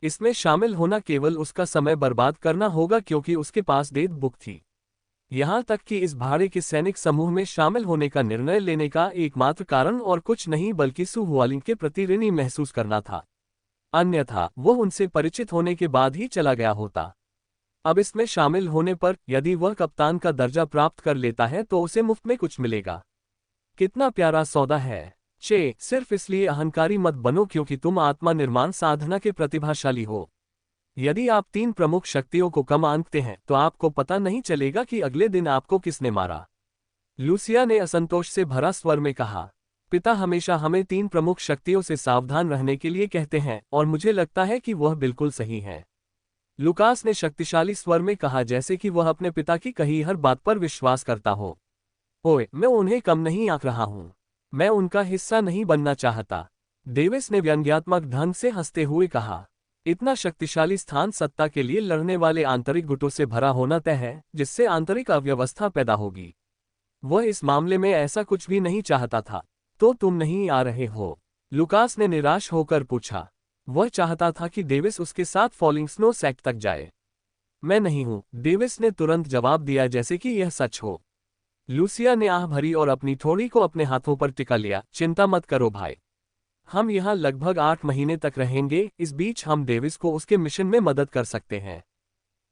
A: इसमें शामिल होना केवल उसका समय बर्बाद करना होगा क्योंकि उसके पास डेट बुक थी। यहाँ तक कि इस भाड़े के सैनिक समूह में शामिल होने का निर्णय लेने का एकमात्र कारण और कुछ नहीं बल्कि सुहुआलिन के प्रति ऋणी महसूस करना था। अन्यथा वह उनसे परिचित होने के बाद ही चला गया होता। अब इसमें शामिल होने पर यदि वह कप्तान का दर्जा प्राप्त कर लेता है तो उसे मुफ्त में कुछ मिलेगा। कितना प्यारा सौदा है। सिर्फ इसलिए अहंकारी मत बनो क्योंकि तुम आत्मा निर्माण साधना के प्रतिभाशाली हो। यदि आप 3 प्रमुख शक्तियों को कम आंकते हैं तो आपको पता नहीं चलेगा कि अगले दिन आपको किसने मारा। लूसिया ने असंतोष से भरा स्वर में कहा। पिता हमेशा हमें 3 प्रमुख शक्तियों से सावधान रहने के लिए कहते हैं और मुझे लगता है कि वह बिल्कुल सही है। लुकास ने शक्तिशाली स्वर में कहा, जैसे कि वह अपने पिता की कही हर बात पर विश्वास करता हो। ओए, मैं उन्हें कम नहीं आंक रहा हूं। मैं उनका हिस्सा नहीं बनना चाहता। डेविस ने व्यंग्यात्मक ढंग से हंसते हुए कहा। इतना शक्तिशाली स्थान सत्ता के लिए लड़ने वाले आंतरिक गुटों से भरा होना तय है, जिससे आंतरिक अव्यवस्था पैदा होगी। वह इस मामले में ऐसा कुछ भी नहीं चाहता था। तो तुम नहीं आ रहे हो? लुकास ने निराश होकर पूछा। वह चाहता था कि डेविस उसके साथ फॉलिंग स्नो सेक्ट तक जाए। मैं नहीं हूं, डेविस ने तुरंत जवाब दिया जैसे कि यह सच हो। लूसिया ने आह भरी और अपनी ठोड़ी को अपने हाथों पर टिका लिया। चिंता मत करो भाई, हम यहाँ लगभग 8 महीने तक रहेंगे। इस बीच हम डेविस को उसके मिशन में मदद कर सकते हैं।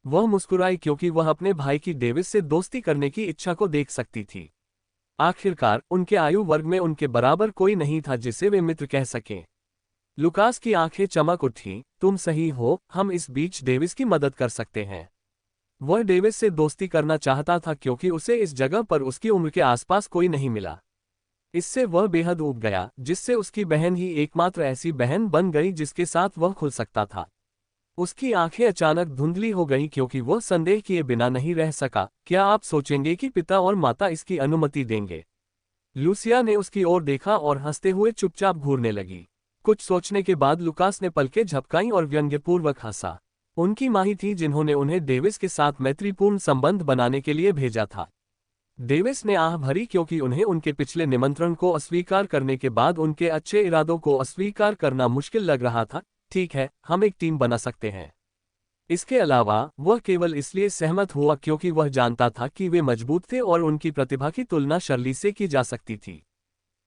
A: वह मुस्कुराई क्योंकि वह अपने भाई की डेविस से दोस्ती करने की इच्छा को देख सकती थी। आखिरकार उनके आयु वर्ग में उनके बराबर कोई नहीं था जिसे वे मित्र कह सकें। लुकास की आंखें चमक उठी। तुम सही हो, हम इस बीच डेविस की मदद कर सकते हैं। वह डेविस से दोस्ती करना चाहता था क्योंकि उसे इस जगह पर उसकी उम्र के आसपास कोई नहीं मिला। इससे वह बेहद ऊब गया, जिससे उसकी बहन ही एकमात्र ऐसी बहन बन गई जिसके साथ वह खुल सकता था। उसकी आंखें अचानक धुंधली हो गईं क्योंकि वह संदेह किए बिना नहीं रह सका। क्या आप सोचेंगे कि पिता और माता इसकी अनुमति देंगे? लूसिया ने उसकी ओर देखा और हंसते हुए चुपचाप घूरने लगी। कुछ सोचने के बाद लुकास ने पलकें झपकाईं और व्यंग्यपूर्वक हंसा। उनकी माँ ही थी जिन्होंने उन्हें डेविस के साथ मैत्रीपूर्ण संबंध बनाने के लिए भेजा था। डेविस ने आह भरी क्योंकि उन्हें उनके पिछले निमंत्रण को अस्वीकार करने के बाद उनके अच्छे इरादों को अस्वीकार करना मुश्किल लग रहा था। ठीक है, हम एक टीम बना सकते हैं। इसके अलावा वह केवल इसलिए सहमत हुआ क्योंकि वह जानता था कि वे मजबूत थे और उनकी प्रतिभा की तुलना शर्ली से की जा सकती थी।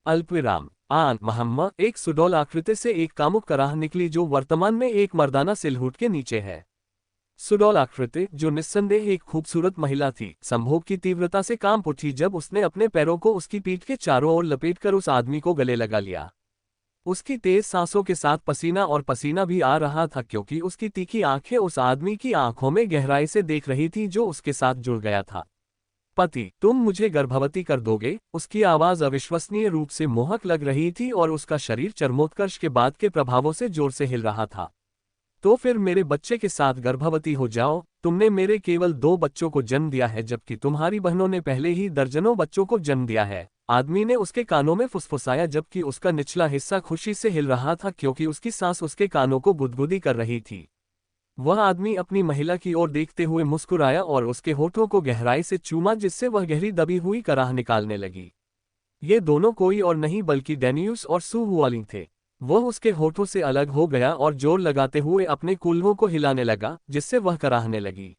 A: अल्पविराम। आन महम्मा एक सुडौल आकृति से एक कामुक कराह निकली जो वर्तमान में एक मर्दाना सिलहूट के नीचे है। सुडौल आकृति, जो निस्संदेह एक खूबसूरत महिला थी, संभोग की तीव्रता से कांप उठी जब उसने अपने पैरों को उसकी पीठ के चारों ओर लपेटकर उस आदमी को गले लगा लिया। उसकी तेज सांसों के साथ पसीना और पसीना भी आ रहा था क्योंकि उसकी तीखी आंखें उस आदमी की आंखों में गहराई से देख रही थी जो उसके साथ जुड़ गया था। पति, तुम मुझे गर्भवती कर दोगे? उसकी आवाज अविश्वसनीय रूप से मोहक लग रही थी और उसका शरीर चरमोत्कर्ष के बाद के प्रभावों से जोर से हिल रहा था। तो फिर मेरे बच्चे के साथ गर्भवती हो जाओ। तुमने मेरे केवल 2 बच्चों को जन्म दिया है जबकि तुम्हारी बहनों ने पहले ही दर्जनों बच्चों को जन्म दिया है। आदमी ने उसके कानों में फुसफुसाया जबकि उसका निचला हिस्सा खुशी से हिल रहा था क्योंकि उसकी सांस उसके कानों को गुदगुदी कर रही थी। वह आदमी अपनी महिला की ओर देखते हुए मुस्कुराया और उसके होठों को गहराई से चूमा जिससे वह गहरी दबी हुई कराह निकालने लगी। ये दोनों कोई और नहीं बल्कि डेनियुस और सू हुआलिंग थे। वह उसके होठों से अलग हो गया और जोर लगाते हुए अपने कूल्हों को हिलाने लगा जिससे वह कराहने लगी।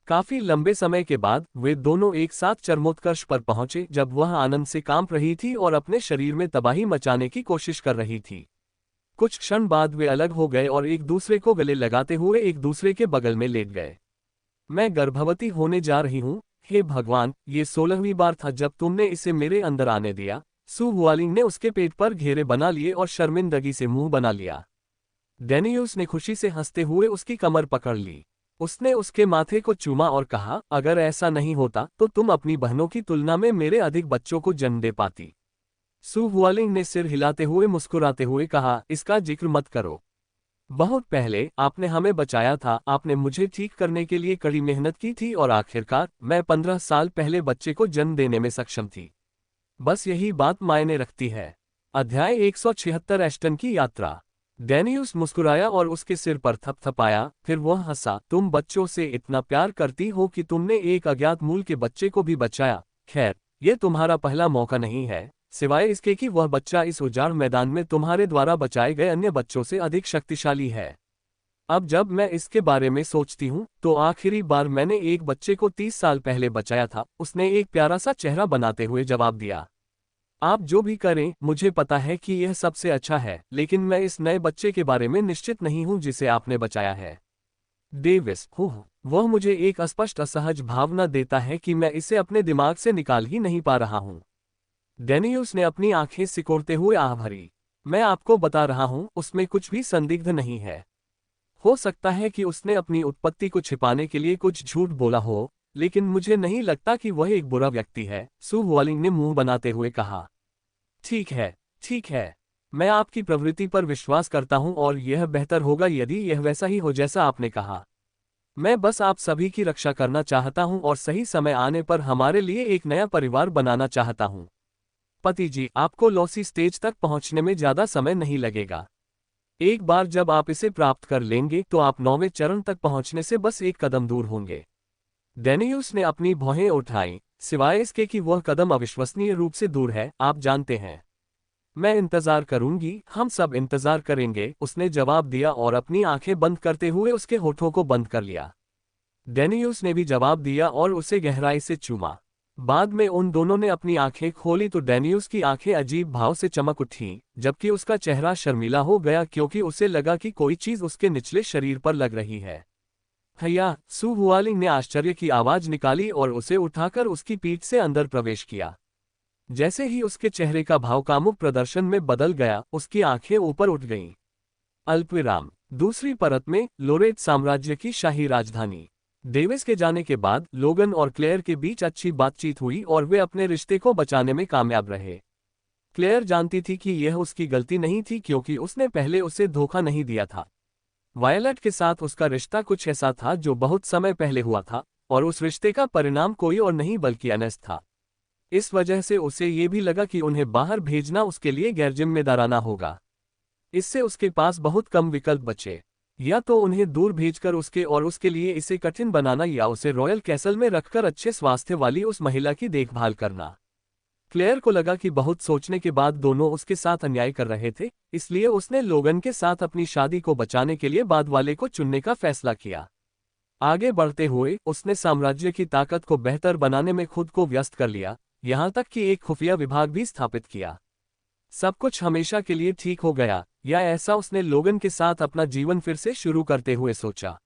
A: काफी लंबे समय के बाद वे दोनों एक साथ चरमोत्कर्ष पर पहुंचे जब वह आनंद से कांप रही थी और अपने शरीर में तबाही मचाने की कोशिश कर रही थी। कुछ क्षण बाद वे अलग हो गए और एक दूसरे को गले लगाते हुए एक दूसरे के बगल में लेट गए। मैं गर्भवती होने जा रही हूँ। हे भगवान, ये 16वीं बार था जब तुमने इसे मेरे अंदर आने दिया। सू हुआलिंग ने उसके पेट पर घेरे बना लिए और शर्मिंदगी से मुंह बना लिया। डेनियुस ने खुशी से हंसते हुए उसकी कमर पकड़ ली। उसने उसके माथे को चूमा और कहा, अगर ऐसा नहीं होता तो तुम अपनी बहनों की तुलना में मेरे अधिक बच्चों को जन्म दे पाती। सू हुआलिंग ने सिर हिलाते हुए मुस्कुराते हुए कहा, इसका जिक्र मत करो। बहुत पहले आपने हमें बचाया था, आपने मुझे ठीक करने के लिए कड़ी मेहनत की थी और आखिरकार मैं 15 साल पहले बच्चे को जन्म देने में सक्षम थी। बस यही बात मायने रखती है। अध्याय 176 एस्टन की यात्रा। डेनियुस मुस्कुराया और उसके सिर पर थपथपाया, फिर वह हंसा। तुम बच्चों से इतना प्यार करती हो कि तुमने एक अज्ञात मूल के बच्चे को भी बचाया। खैर, यह तुम्हारा पहला मौका नहीं है, सिवाय इसके कि वह बच्चा इस उजाड़ मैदान में तुम्हारे द्वारा बचाए गए अन्य बच्चों से अधिक शक्तिशाली है। अब जब मैं इसके बारे में सोचती हूँ तो आखिरी बार मैंने एक बच्चे को 30 साल पहले बचाया था, उसने एक प्यारा सा चेहरा बनाते हुए जवाब दिया। आप जो भी करें, मुझे पता है कि यह सबसे अच्छा है, लेकिन मैं इस नए बच्चे के बारे में निश्चित नहीं हूं जिसे आपने बचाया है। डेविस, वह मुझे एक अस्पष्ट असहज भावना देता है कि मैं इसे अपने दिमाग से निकाल ही नहीं पा रहा हूं। डेनियुस ने अपनी आंखें सिकोड़ते हुए आह भरी। मैं आपको बता रहा हूं, उसमें कुछ भी संदिग्ध नहीं है। हो सकता है कि उसने अपनी उत्पत्ति को छिपाने के लिए कुछ झूठ बोला हो, लेकिन मुझे नहीं लगता कि वह एक बुरा व्यक्ति है। सू हुआलिंग ने मुंह बनाते हुए कहा। ठीक है, ठीक है। मैं आपकी प्रवृत्ति पर विश्वास करता हूं और यह बेहतर होगा यदि यह वैसा ही हो जैसा आपने कहा। मैं बस आप सभी की रक्षा करना चाहता हूं और सही समय आने पर हमारे लिए एक नया परिवार बनाना चाहता हूं। पति जी, आपको लॉसी स्टेज तक पहुंचने में ज्यादा समय नहीं लगेगा। एक बार जब आप इसे प्राप्त कर लेंगे तो आप 9वें चरण तक पहुंचने से बस एक कदम दूर होंगे। डेनियुस ने अपनी भौहें उठाईं, सिवाय इसके कि वह कदम अविश्वसनीय रूप से दूर है, आप जानते हैं। मैं इंतजार करूंगी, हम सब इंतजार करेंगे, उसने जवाब दिया और अपनी आंखें बंद करते हुए उसके होठों को बंद कर लिया। डेनियुस ने भी जवाब दिया और उसे गहराई से चूमा। बाद में उन दोनों ने अपनी आंखें खोली तो डेनियुस की आंखें अजीब भाव से चमक उठीं, जबकि उसका चेहरा शर्मीला हो गया क्योंकि उसे लगा कि कोई चीज उसके निचले शरीर पर लग रही है। भैया, सु हुआलिंग ने आश्चर्य की आवाज निकाली और उसे उठाकर उसकी पीठ से अंदर प्रवेश किया। जैसे ही उसके चेहरे का भाव कामुक प्रदर्शन में बदल गया, उसकी आंखें ऊपर उठ गईं। अल्पविराम। दूसरी परत में लोरेट साम्राज्य की शाही राजधानी। डेविस के जाने के बाद लोगन और क्लेयर के बीच अच्छी बातचीत हुई और वे अपने रिश्ते को बचाने में कामयाब रहे। क्लेयर जानती थी कि यह उसकी गलती नहीं थी क्योंकि उसने पहले उसे धोखा नहीं दिया था। वायलट के साथ उसका रिश्ता कुछ ऐसा था जो बहुत समय पहले हुआ था, और उस रिश्ते का परिणाम कोई और नहीं बल्कि अनस था। इस वजह से उसे ये भी लगा कि उन्हें बाहर भेजना उसके लिए गैरजिम्मेदाराना होगा। इससे उसके पास बहुत कम विकल्प बचे, या तो उन्हें दूर भेजकर उसके और उसके लिए इसे कठिन बनाना या उसे रॉयल कैसल में रखकर अच्छे स्वास्थ्य वाली उस महिला की देखभाल करना। क्लेयर को लगा कि बहुत सोचने के बाद दोनों उसके साथ अन्याय कर रहे थे, इसलिए उसने लोगन के साथ अपनी शादी को बचाने के लिए बाद वाले को चुनने का फैसला किया। आगे बढ़ते हुए उसने साम्राज्य की ताकत को बेहतर बनाने में खुद को व्यस्त कर लिया, यहाँ तक कि एक खुफिया विभाग भी स्थापित किया। सब कुछ हमेशा के लिए ठीक हो गया, या ऐसा उसने लोगन के साथ अपना जीवन फिर से शुरू करते हुए सोचा।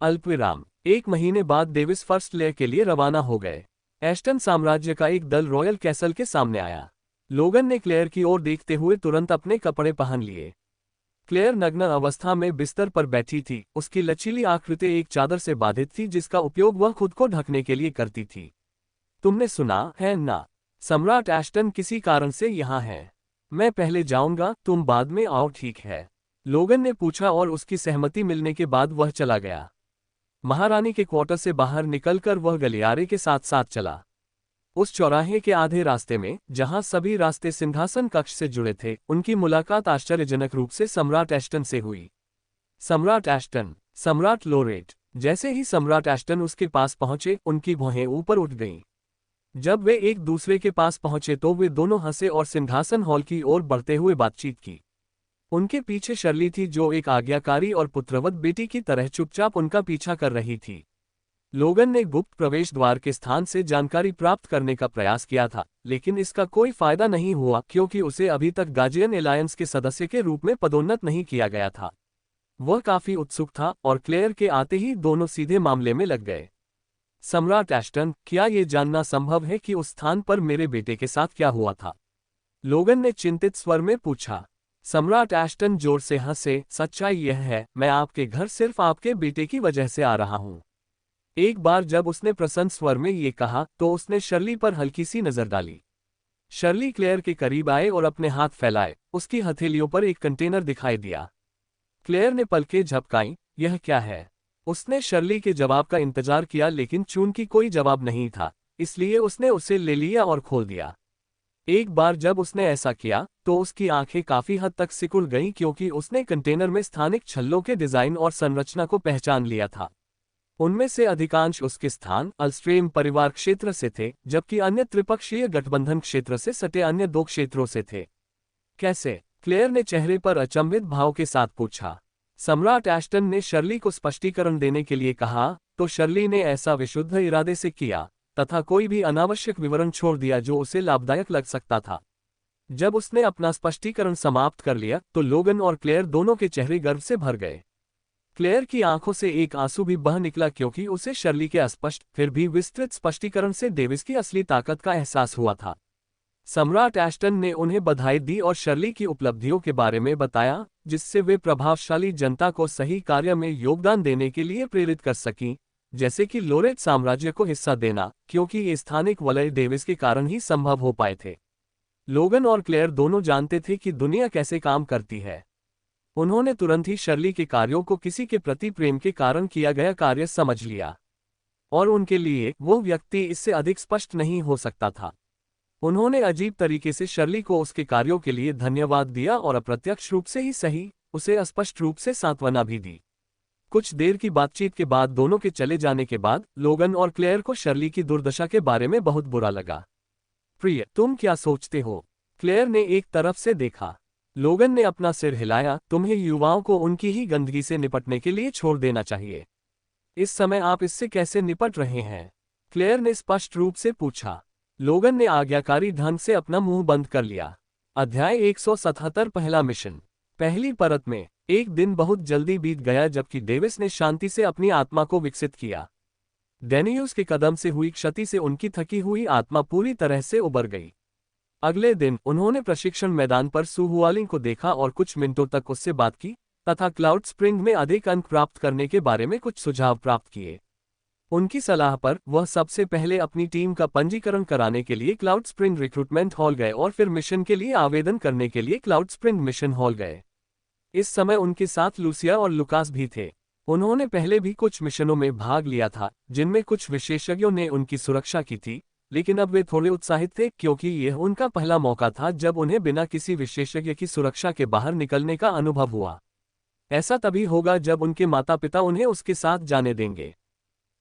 A: अल्पविराम। 1 महीने बाद डेविस फर्स्ट लेयर के लिए रवाना हो गए। एस्टन साम्राज्य का एक दल रॉयल कैसल के सामने आया। लोगन ने क्लेयर की ओर देखते हुए तुरंत अपने कपड़े पहन लिए। क्लेयर नग्न अवस्था में बिस्तर पर बैठी थी, उसकी लचीली आकृति एक चादर से बाधित थी जिसका उपयोग वह खुद को ढकने के लिए करती थी। तुमने सुना है ना? सम्राट एस्टन किसी कारण से यहाँ है। मैं पहले जाऊंगा, तुम बाद में आओ, ठीक है? लोगन ने पूछा और उसकी सहमति मिलने के बाद वह चला गया। महारानी के क्वार्टर से बाहर निकलकर वह गलियारे के साथ साथ चला। उस चौराहे के आधे रास्ते में, जहां सभी रास्ते सिंहासन कक्ष से जुड़े थे, उनकी मुलाकात आश्चर्यजनक रूप से सम्राट एस्टन से हुई। सम्राट एस्टन, सम्राट लोरेट। जैसे ही सम्राट एस्टन उसके पास पहुंचे, उनकी भौहें ऊपर उठ गईं। जब वे एक दूसरे के पास पहुंचे तो वे दोनों हंसे और सिंहासन हॉल की ओर बढ़ते हुए बातचीत की। उनके पीछे शर्ली थी जो एक आज्ञाकारी और पुत्रवत बेटी की तरह चुपचाप उनका पीछा कर रही थी। लोगन ने गुप्त प्रवेश द्वार के स्थान से जानकारी प्राप्त करने का प्रयास किया था, लेकिन इसका कोई फायदा नहीं हुआ क्योंकि उसे अभी तक गार्जियन एलायंस के सदस्य के रूप में पदोन्नत नहीं किया गया था। वह काफी उत्सुक था और क्लेयर के आते ही दोनों सीधे मामले में लग गए। सम्राट एस्टन, क्या ये जानना संभव है कि उस स्थान पर मेरे बेटे के साथ क्या हुआ था? लोगन ने चिंतित स्वर में पूछा। सम्राट एस्टन जोर से हंसे। सच्चाई यह है, मैं आपके घर सिर्फ आपके बेटे की वजह से आ रहा हूं। एक बार जब उसने प्रसन्न स्वर में ये कहा तो उसने शर्ली पर हल्की सी नजर डाली। शर्ली क्लेयर के करीब आए और अपने हाथ फैलाए। उसकी हथेलियों पर एक कंटेनर दिखाई दिया। क्लेयर ने पलकें झपकाईं। यह क्या है? उसने शर्ली के जवाब का इंतजार किया, लेकिन चूंकि कोई जवाब नहीं था, इसलिए उसने उसे ले लिया और खोल दिया। एक बार जब उसने ऐसा किया तो उसकी आंखें काफी हद तक सिकुड़ गईं क्योंकि उसने कंटेनर में स्थानिक छल्लों के डिजाइन और संरचना को पहचान लिया था। उनमें से अधिकांश उसके स्थान अल्स्ट्रेम परिवार क्षेत्र से थे, जबकि अन्य त्रिपक्षीय गठबंधन क्षेत्र से सटे अन्य 2 क्षेत्रों से थे। कैसे? क्लेयर ने चेहरे पर अचंभित भाव के साथ पूछा। सम्राट एस्टन ने शर्ली को स्पष्टीकरण देने के लिए कहा, तो शर्ली ने ऐसा विशुद्ध इरादे से किया, तथा कोई भी अनावश्यक विवरण छोड़ दिया जो उसे लाभदायक लग सकता था। जब उसने अपना स्पष्टीकरण समाप्त कर लिया तो लोगन और क्लेयर दोनों के चेहरे गर्व से भर गए। क्लेयर की आंखों से एक आंसू भी बह निकला क्योंकि उसे शर्ली के अस्पष्ट फिर भी विस्तृत स्पष्टीकरण से डेविस की असली ताकत का एहसास हुआ था। सम्राट एस्टन ने उन्हें बधाई दी और शर्ली की उपलब्धियों के बारे में बताया, जिससे वे प्रभावशाली जनता को सही कार्य में योगदान देने के लिए प्रेरित कर सकीं, जैसे कि लोरेट साम्राज्य को हिस्सा देना, क्योंकि ये स्थानिक वलय डेविस के कारण ही संभव हो पाए थे। लोगन और क्लेयर दोनों जानते थे कि दुनिया कैसे काम करती है। उन्होंने तुरंत ही शर्ली के कार्यों को किसी के प्रति प्रेम के कारण किया गया कार्य समझ लिया, और उनके लिए वो व्यक्ति इससे अधिक स्पष्ट नहीं हो सकता था। उन्होंने अजीब तरीके से शर्ली को उसके कार्यों के लिए धन्यवाद दिया और अप्रत्यक्ष रूप से ही सही, उसे अस्पष्ट रूप से सांत्वना भी दी। कुछ देर की बातचीत के बाद दोनों के चले जाने के बाद लोगन और क्लेयर को शर्ली की दुर्दशा के बारे में बहुत बुरा लगा। प्रिय, तुम क्या सोचते हो? क्लेयर ने एक तरफ से देखा। लोगन ने अपना सिर हिलाया। तुम्हें युवाओं को उनकी ही गंदगी से निपटने के लिए छोड़ देना चाहिए। इस समय आप इससे कैसे निपट रहे हैं? क्लेयर ने स्पष्ट रूप से पूछा। लोगन ने आज्ञाकारी ढंग से अपना मुंह बंद कर लिया। अध्याय 177 पहला मिशन। पहली परत में एक दिन बहुत जल्दी बीत गया जबकि डेविस ने शांति से अपनी आत्मा को विकसित किया। डेनियूस के कदम से हुई क्षति से उनकी थकी हुई आत्मा पूरी तरह से उबर गई। अगले दिन उन्होंने प्रशिक्षण मैदान पर सुहुआलिंग को देखा और कुछ मिनटों तक उससे बात की तथा क्लाउड स्प्रिंग में अधिक अंक प्राप्त करने के बारे में कुछ सुझाव प्राप्त किए। उनकी सलाह पर वह सबसे पहले अपनी टीम का पंजीकरण कराने के लिए क्लाउड स्प्रिंग रिक्रूटमेंट हॉल गए और फिर मिशन के लिए आवेदन करने के लिए क्लाउड स्प्रिंग मिशन हॉल गए। इस समय उनके साथ लूसिया और लुकास भी थे। उन्होंने पहले भी कुछ मिशनों में भाग लिया था जिनमें कुछ विशेषज्ञों ने उनकी सुरक्षा की थी, लेकिन अब वे थोड़े उत्साहित थे क्योंकि यह उनका पहला मौका था जब उन्हें बिना किसी विशेषज्ञ की सुरक्षा के बाहर निकलने का अनुभव हुआ। ऐसा तभी होगा जब उनके माता पिता उन्हें उसके साथ जाने देंगे।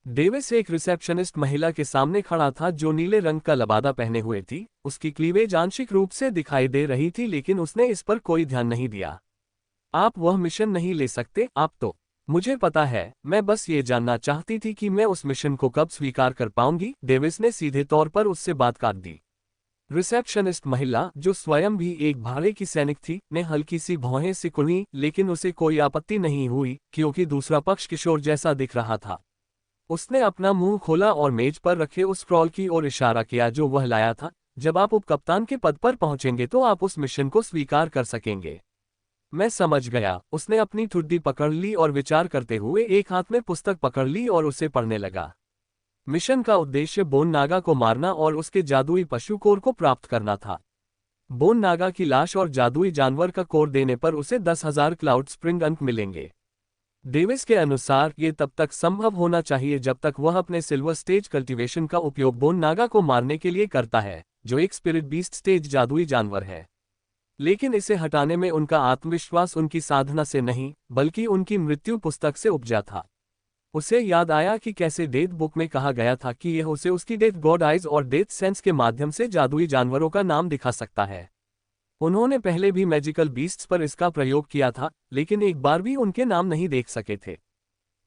A: डेविस एक रिसेप्शनिस्ट महिला के सामने खड़ा था जो नीले रंग का लबादा पहने हुए थी। उसकी क्लीवेज आंशिक रूप से दिखाई दे रही थी लेकिन उसने इस पर कोई ध्यान नहीं दिया। आप वह मिशन नहीं ले सकते, आप तो। मुझे पता है, मैं बस ये जानना चाहती थी कि मैं उस मिशन को कब स्वीकार कर पाऊंगी। डेविस ने सीधे तौर पर उससे बात काट दी। रिसेप्शनिस्ट महिला, जो स्वयं भी एक भारे की सैनिक थी, ने हल्की सी भौहें सिकुड़ी, लेकिन उसे कोई आपत्ति नहीं हुई क्योंकि दूसरा पक्ष किशोर जैसा दिख रहा था। उसने अपना मुंह खोला और मेज पर रखे उस स्क्रॉल की ओर इशारा किया जो वह लाया था। जब आप उपकप्तान के पद पर पहुंचेंगे तो आप उस मिशन को स्वीकार कर सकेंगे। मैं समझ गया। उसने अपनी ठुड्डी पकड़ ली और विचार करते हुए एक हाथ में पुस्तक पकड़ ली और उसे पढ़ने लगा। मिशन का उद्देश्य बोन नागा को मारना और उसके जादुई पशु कोर को प्राप्त करना था। बोन नागा की लाश और जादुई जानवर का कोर देने पर उसे 10,000 क्लाउड स्प्रिंग अंक मिलेंगे। डेविस के अनुसार ये तब तक संभव होना चाहिए जब तक वह अपने सिल्वर स्टेज कल्टीवेशन का उपयोग बोन नागा को मारने के लिए करता है, जो एक स्पिरिट बीस्ट स्टेज जादुई जानवर है। लेकिन इसे हटाने में उनका आत्मविश्वास उनकी साधना से नहीं बल्कि उनकी मृत्यु पुस्तक से उपजा था। उसे याद आया कि कैसे डेथ बुक में कहा गया था कि यह उसे उसकी डेथ गॉड आइज और डेथ सेंस के माध्यम से जादुई जानवरों का नाम दिखा सकता है। उन्होंने पहले भी मैजिकल बीस्ट्स पर इसका प्रयोग किया था, लेकिन एक बार भी उनके नाम नहीं देख सके थे।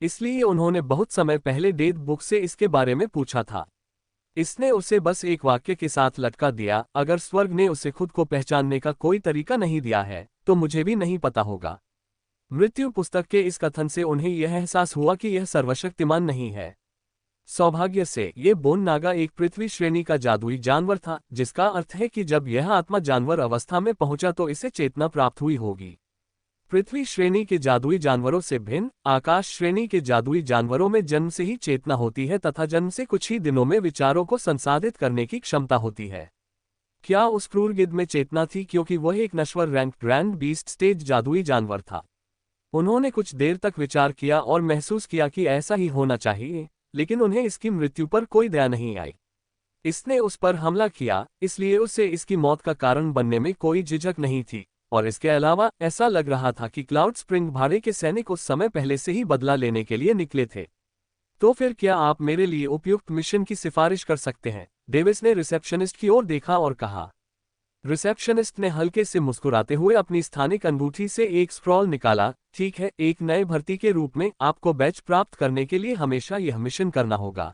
A: इसलिए उन्होंने बहुत समय पहले डेथ बुक से इसके बारे में पूछा था। इसने उसे बस एक वाक्य के साथ लटका दिया, अगर स्वर्ग ने उसे खुद को पहचानने का कोई तरीका नहीं दिया है तो मुझे भी नहीं पता होगा। मृत्यु पुस्तक के इस कथन से उन्हें यह एहसास हुआ कि यह सर्वशक्तिमान नहीं है। सौभाग्य से ये बोन नागा एक पृथ्वी श्रेणी का जादुई जानवर था, जिसका अर्थ है कि जब यह आत्मा जानवर अवस्था में पहुंचा तो इसे चेतना प्राप्त हुई होगी। पृथ्वी श्रेणी के जादुई जानवरों से भिन्न, आकाश श्रेणी के जादुई जानवरों में जन्म से ही चेतना होती है तथा जन्म से कुछ ही दिनों में विचारों को संसाधित करने की क्षमता होती है। क्या उस क्रूर गिद्ध में चेतना थी क्योंकि वह एक नश्वर रैंक ग्रैंड बीस्ट स्टेज जादुई जानवर था? उन्होंने कुछ देर तक विचार किया और महसूस किया कि ऐसा ही होना चाहिए, लेकिन उन्हें इसकी मृत्यु पर कोई दया नहीं आई। इसने उस पर हमला किया, इसलिए उसे इसकी मौत का कारण बनने में कोई झिझक नहीं थी, और इसके अलावा ऐसा लग रहा था कि क्लाउड स्प्रिंग भारे के सैनिक उस समय पहले से ही बदला लेने के लिए निकले थे। तो फिर क्या आप मेरे लिए उपयुक्त मिशन की सिफारिश कर सकते हैं? डेविस ने रिसेप्शनिस्ट की ओर देखा और कहा। रिसेप्शनिस्ट ने हल्के से मुस्कुराते हुए अपनी स्थानिक अंगूठी से एक स्क्रॉल निकाला। ठीक है, एक नए भर्ती के रूप में आपको बैच प्राप्त करने के लिए हमेशा यह मिशन करना होगा।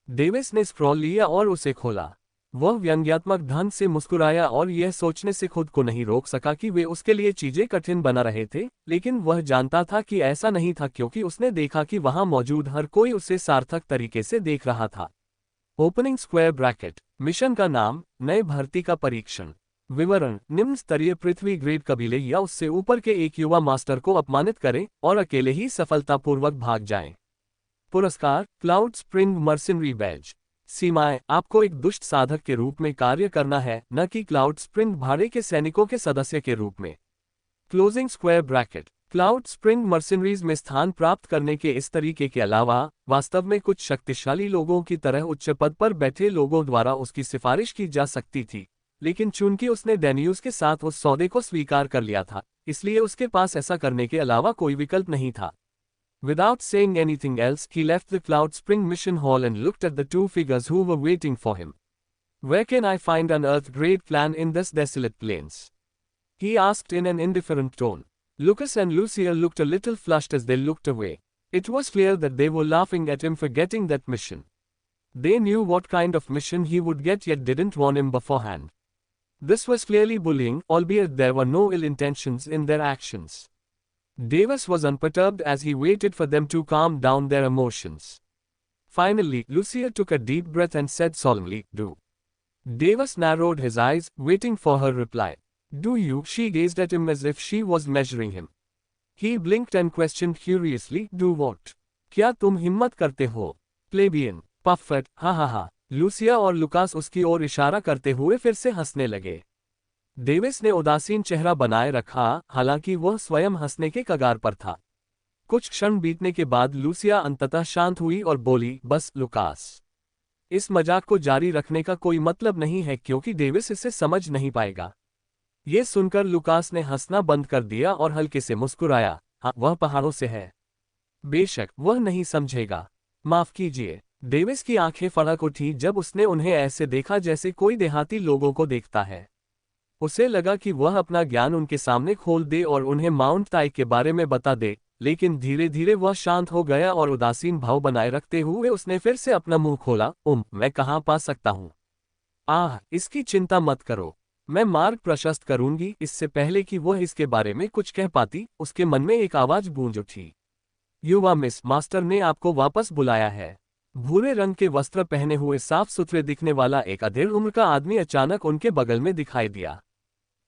A: डेविस ने स्क्रॉल लिया और उसे खोला। वह व्यंग्यात्मक ढंग से मुस्कुराया और यह सोचने से खुद को नहीं रोक सका कि वे उसके लिए चीजें कठिन बना रहे थे, लेकिन वह जानता था कि ऐसा नहीं था क्योंकि उसने देखा कि वहां मौजूद हर कोई उसे सार्थक तरीके से देख रहा था। Opening square bracket. मिशन का नाम, नए भर्ती का परीक्षण। विवरण, निम्न स्तरीय पृथ्वी ग्रेड कबीले या उससे ऊपर के एक युवा मास्टर को अपमानित करें और अकेले ही सफलतापूर्वक भाग जाएं। पुरस्कार, क्लाउड स्प्रिंग मर्सिनरी बैज। सीमाएं, आपको एक दुष्ट साधक के रूप में कार्य करना है, न कि क्लाउड स्प्रिंग भाड़े के सैनिकों के सदस्य के रूप में। Closing square bracket. Cloud spring Mercenaries में स्थान प्राप्त करने के इस तरीके के अलावा वास्तव में कुछ शक्तिशाली लोगों की तरह उच्च पद पर बैठे लोगों द्वारा उसकी सिफारिश की जा सकती थी, लेकिन चूंकि उसने डेनियूस के साथ उस सौदे को स्वीकार कर लिया था, इसलिए उसके पास ऐसा करने के अलावा कोई विकल्प नहीं था। Without saying anything else, he left the Cloud Spring mission hall and looked at the two figures who were waiting for him. Where can I find an Earth-grade plan in this desolate plains? He asked in an indifferent tone. Lucas and Lucia looked a little flushed as they looked away. It was clear that they were laughing at him for getting that mission. They knew what kind of mission he would get yet didn't warn him beforehand. This was clearly bullying, albeit there were no ill intentions in their actions. Davis was unperturbed as he waited for them to calm down their emotions. Finally, Lucia took a deep breath and said solemnly, "Do." Davis narrowed his eyes, waiting for her reply. "Do you?" She gazed at him as if she was measuring him. He blinked and questioned curiously, "Do what?" "क्या तुम हिम्मत करते हो?" "Plebeian." "Puffet." "हा हा हा." Lucia और Lucas उसकी ओर इशारा करते हुए फिर से हंसने लगे। डेविस ने उदासीन चेहरा बनाए रखा, हालांकि वह स्वयं हंसने के कगार पर था। कुछ क्षण बीतने के बाद लूसिया अंततः शांत हुई और बोली, "बस लुकास, इस मजाक को जारी रखने का कोई मतलब नहीं है क्योंकि डेविस इसे समझ नहीं पाएगा।" ये सुनकर लुकास ने हंसना बंद कर दिया और हल्के से मुस्कुराया। "हाँ, वह पहाड़ों से है। बेशक, वह नहीं समझेगा। माफ कीजिए।" डेविस की आंखें फड़क उठी जब उसने उन्हें ऐसे देखा जैसे कोई देहाती लोगों को देखता है। उसे लगा कि वह अपना ज्ञान उनके सामने खोल दे और उन्हें माउंट ताई के बारे में बता दे, लेकिन धीरे धीरे वह शांत हो गया और उदासीन भाव बनाए रखते हुए उसने फिर से अपना मुंह खोला। मैं कहाँ पा सकता हूँ?" "आह, इसकी चिंता मत करो। मैं मार्ग प्रशस्त करूंगी।" इससे पहले कि वह इसके बारे में कुछ कह पाती, उसके मन में एक आवाज गूंज उठी। "युवा मिस, मास्टर ने आपको वापस बुलाया है।" भूरे रंग के वस्त्र पहने हुए साफ सुथरे दिखने वाला एक अधेड़ उम्र का आदमी अचानक उनके बगल में दिखाई दिया।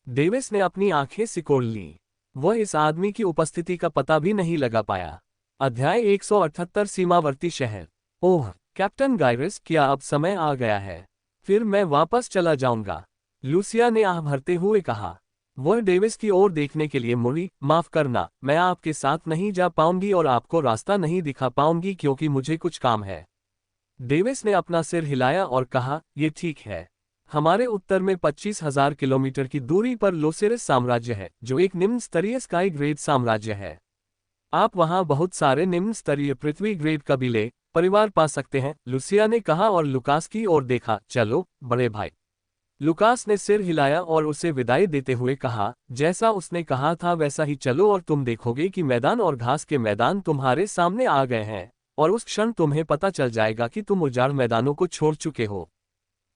A: डेविस ने अपनी आंखें सिकोड़ लीं। वह इस आदमी की उपस्थिति का पता भी नहीं लगा पाया। अध्याय 178 सीमावर्ती शहर। "ओह, कैप्टन गायरस, क्या अब समय आ गया है? फिर मैं वापस चला जाऊंगा," लूसिया ने आह भरते हुए कहा। वह डेविस की ओर देखने के लिए मुड़ी। "माफ करना, मैं आपके साथ नहीं जा पाऊंगी और आपको रास्ता नहीं दिखा पाऊंगी क्योंकि मुझे कुछ काम है।" डेविस ने अपना सिर हिलाया और कहा, "ये ठीक है। हमारे उत्तर में 25,000 किलोमीटर की दूरी पर लोसेरिस साम्राज्य है, जो एक निम्न स्तरीय स्काई ग्रेड साम्राज्य है। आप वहां बहुत सारे निम्न स्तरीय पृथ्वी ग्रेड कबीले, परिवार पा सकते हैं," लुसिया ने कहा और लुकास की ओर देखा। "चलो, बड़े भाई।" लुकास ने सिर हिलाया और उसे विदाई देते हुए कहा, "जैसा उसने कहा था वैसा ही चलो और तुम देखोगे कि मैदान और घास के मैदान तुम्हारे सामने आ गए हैं, और उस क्षण तुम्हें पता चल जाएगा कि तुम उजाड़ मैदानों को छोड़ चुके हो।"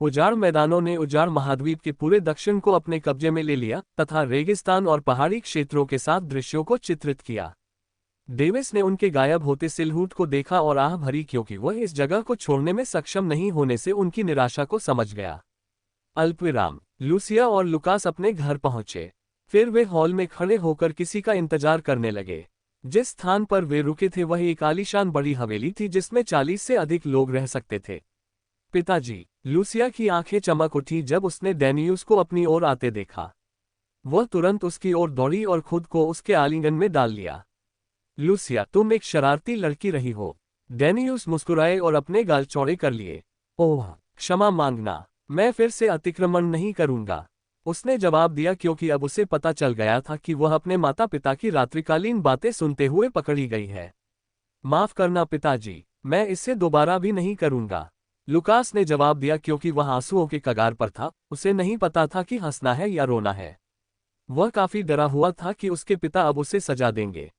A: उजाड़ मैदानों ने उजाड़ महाद्वीप के पूरे दक्षिण को अपने कब्जे में ले लिया तथा रेगिस्तान और पहाड़ी क्षेत्रों के साथ दृश्यों को चित्रित किया। डेविस ने उनके गायब होते सिलहूट को देखा और आह भरी क्योंकि वह इस जगह को छोड़ने में सक्षम नहीं होने से उनकी निराशा को समझ गया। अल्पविराम। लूसिया और लुकास अपने घर पहुंचे। फिर वे हॉल में खड़े होकर किसी का इंतजार करने लगे। जिस स्थान पर वे रुके थे वह एक आलीशान बड़ी हवेली थी जिसमें 40 से अधिक लोग रह सकते थे। "पिताजी," लूसिया की आंखें चमक उठी जब उसने डेनियूस को अपनी ओर आते देखा। वह तुरंत उसकी ओर दौड़ी और खुद को उसके आलिंगन में डाल लिया। "लूसिया, तुम एक शरारती लड़की रही हो।" डेनियूस मुस्कुराए और अपने गाल चौड़े कर लिए। "ओह, क्षमा मांगना, मैं फिर से अतिक्रमण नहीं करूंगा," उसने जवाब दिया क्योंकि अब उसे पता चल गया था कि वह अपने माता पिता की रात्रिकालीन बातें सुनते हुए पकड़ी गई है। "माफ करना पिताजी, मैं इससे दोबारा भी नहीं करूंगा," लुकास ने जवाब दिया क्योंकि वह आंसुओं के कगार पर था। उसे नहीं पता था कि हंसना है या रोना है। वह काफी डरा हुआ था कि उसके पिता अब उसे सजा देंगे।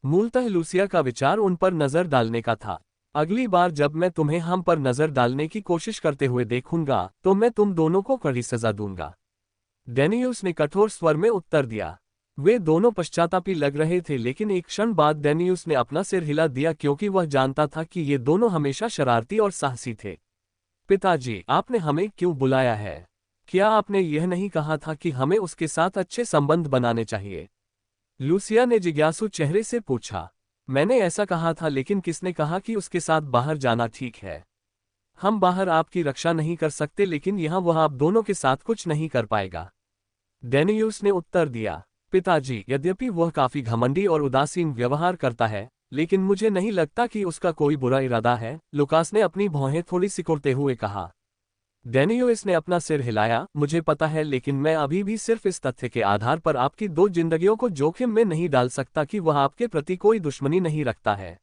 A: मूलतः लूसिया का विचार उन पर नजर डालने का था। "अगली बार जब मैं तुम्हें हम पर नजर डालने की कोशिश करते हुए देखूंगा तो मैं तुम दोनों को कड़ी सजा दूंगा," डेनियूस ने कठोर स्वर में उत्तर दिया। वे दोनों पश्चातापी लग रहे थे लेकिन एक क्षण बाद डेनियूस ने अपना सिर हिला दिया क्योंकि वह जानता था कि ये दोनों हमेशा शरारती और साहसी थे। "पिताजी, आपने हमें क्यों बुलाया है? क्या आपने यह नहीं कहा था कि हमें उसके साथ अच्छे संबंध बनाने चाहिए?" लूसिया ने जिज्ञासु चेहरे से पूछा। "मैंने ऐसा कहा था लेकिन किसने कहा कि उसके साथ बाहर जाना ठीक है? हम बाहर आपकी रक्षा नहीं कर सकते लेकिन यहाँ वह आप दोनों के साथ कुछ नहीं कर पाएगा," डेनियूस ने उत्तर दिया। "पिताजी, यद्यपि वह काफी घमंडी और उदासीन व्यवहार करता है, लेकिन मुझे नहीं लगता कि उसका कोई बुरा इरादा है," लुकास ने अपनी भौहें थोड़ी सिकुड़ते हुए कहा। डेनियूस ने अपना सिर हिलाया। "मुझे पता है लेकिन मैं अभी भी सिर्फ इस तथ्य के आधार पर आपकी 2 जिंदगियों को जोखिम में नहीं डाल सकता कि वह आपके प्रति कोई दुश्मनी नहीं रखता है।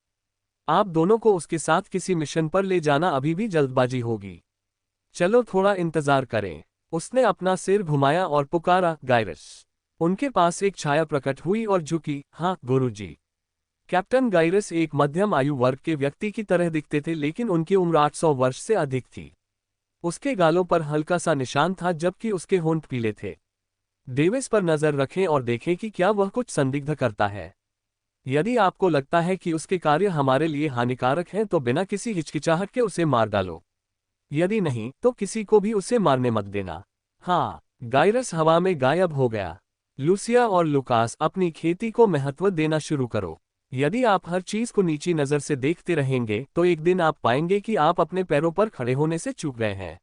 A: आप दोनों को उसके साथ किसी मिशन पर ले जाना अभी भी जल्दबाजी होगी। चलो थोड़ा इंतजार करें।" उसने अपना सिर घुमाया और पुकारा, "गायरस।" उनके पास एक छाया प्रकट हुई और झुकी। "हाँ गुरुजी।" कैप्टन गायरस एक मध्यम आयु वर्ग के व्यक्ति की तरह दिखते थे लेकिन उनकी उम्र 800 वर्ष से अधिक थी। उसके गालों पर हल्का सा निशान था जबकि उसके होंठ पीले थे। डेविस पर नजर रखें और देखें कि क्या वह कुछ संदिग्ध करता है। यदि आपको लगता है कि उसके कार्य हमारे लिए हानिकारक हैं तो बिना किसी हिचकिचाहट के उसे मार डालो। यदि नहीं तो किसी को भी उसे मारने मत देना। हाँ, गायरस हवा में गायब हो गया। लूसिया और लुकास, अपनी खेती को महत्व देना शुरू करो। यदि आप हर चीज को नीची नजर से देखते रहेंगे तो एक दिन आप पाएंगे कि आप अपने पैरों पर खड़े होने से चूक गए हैं।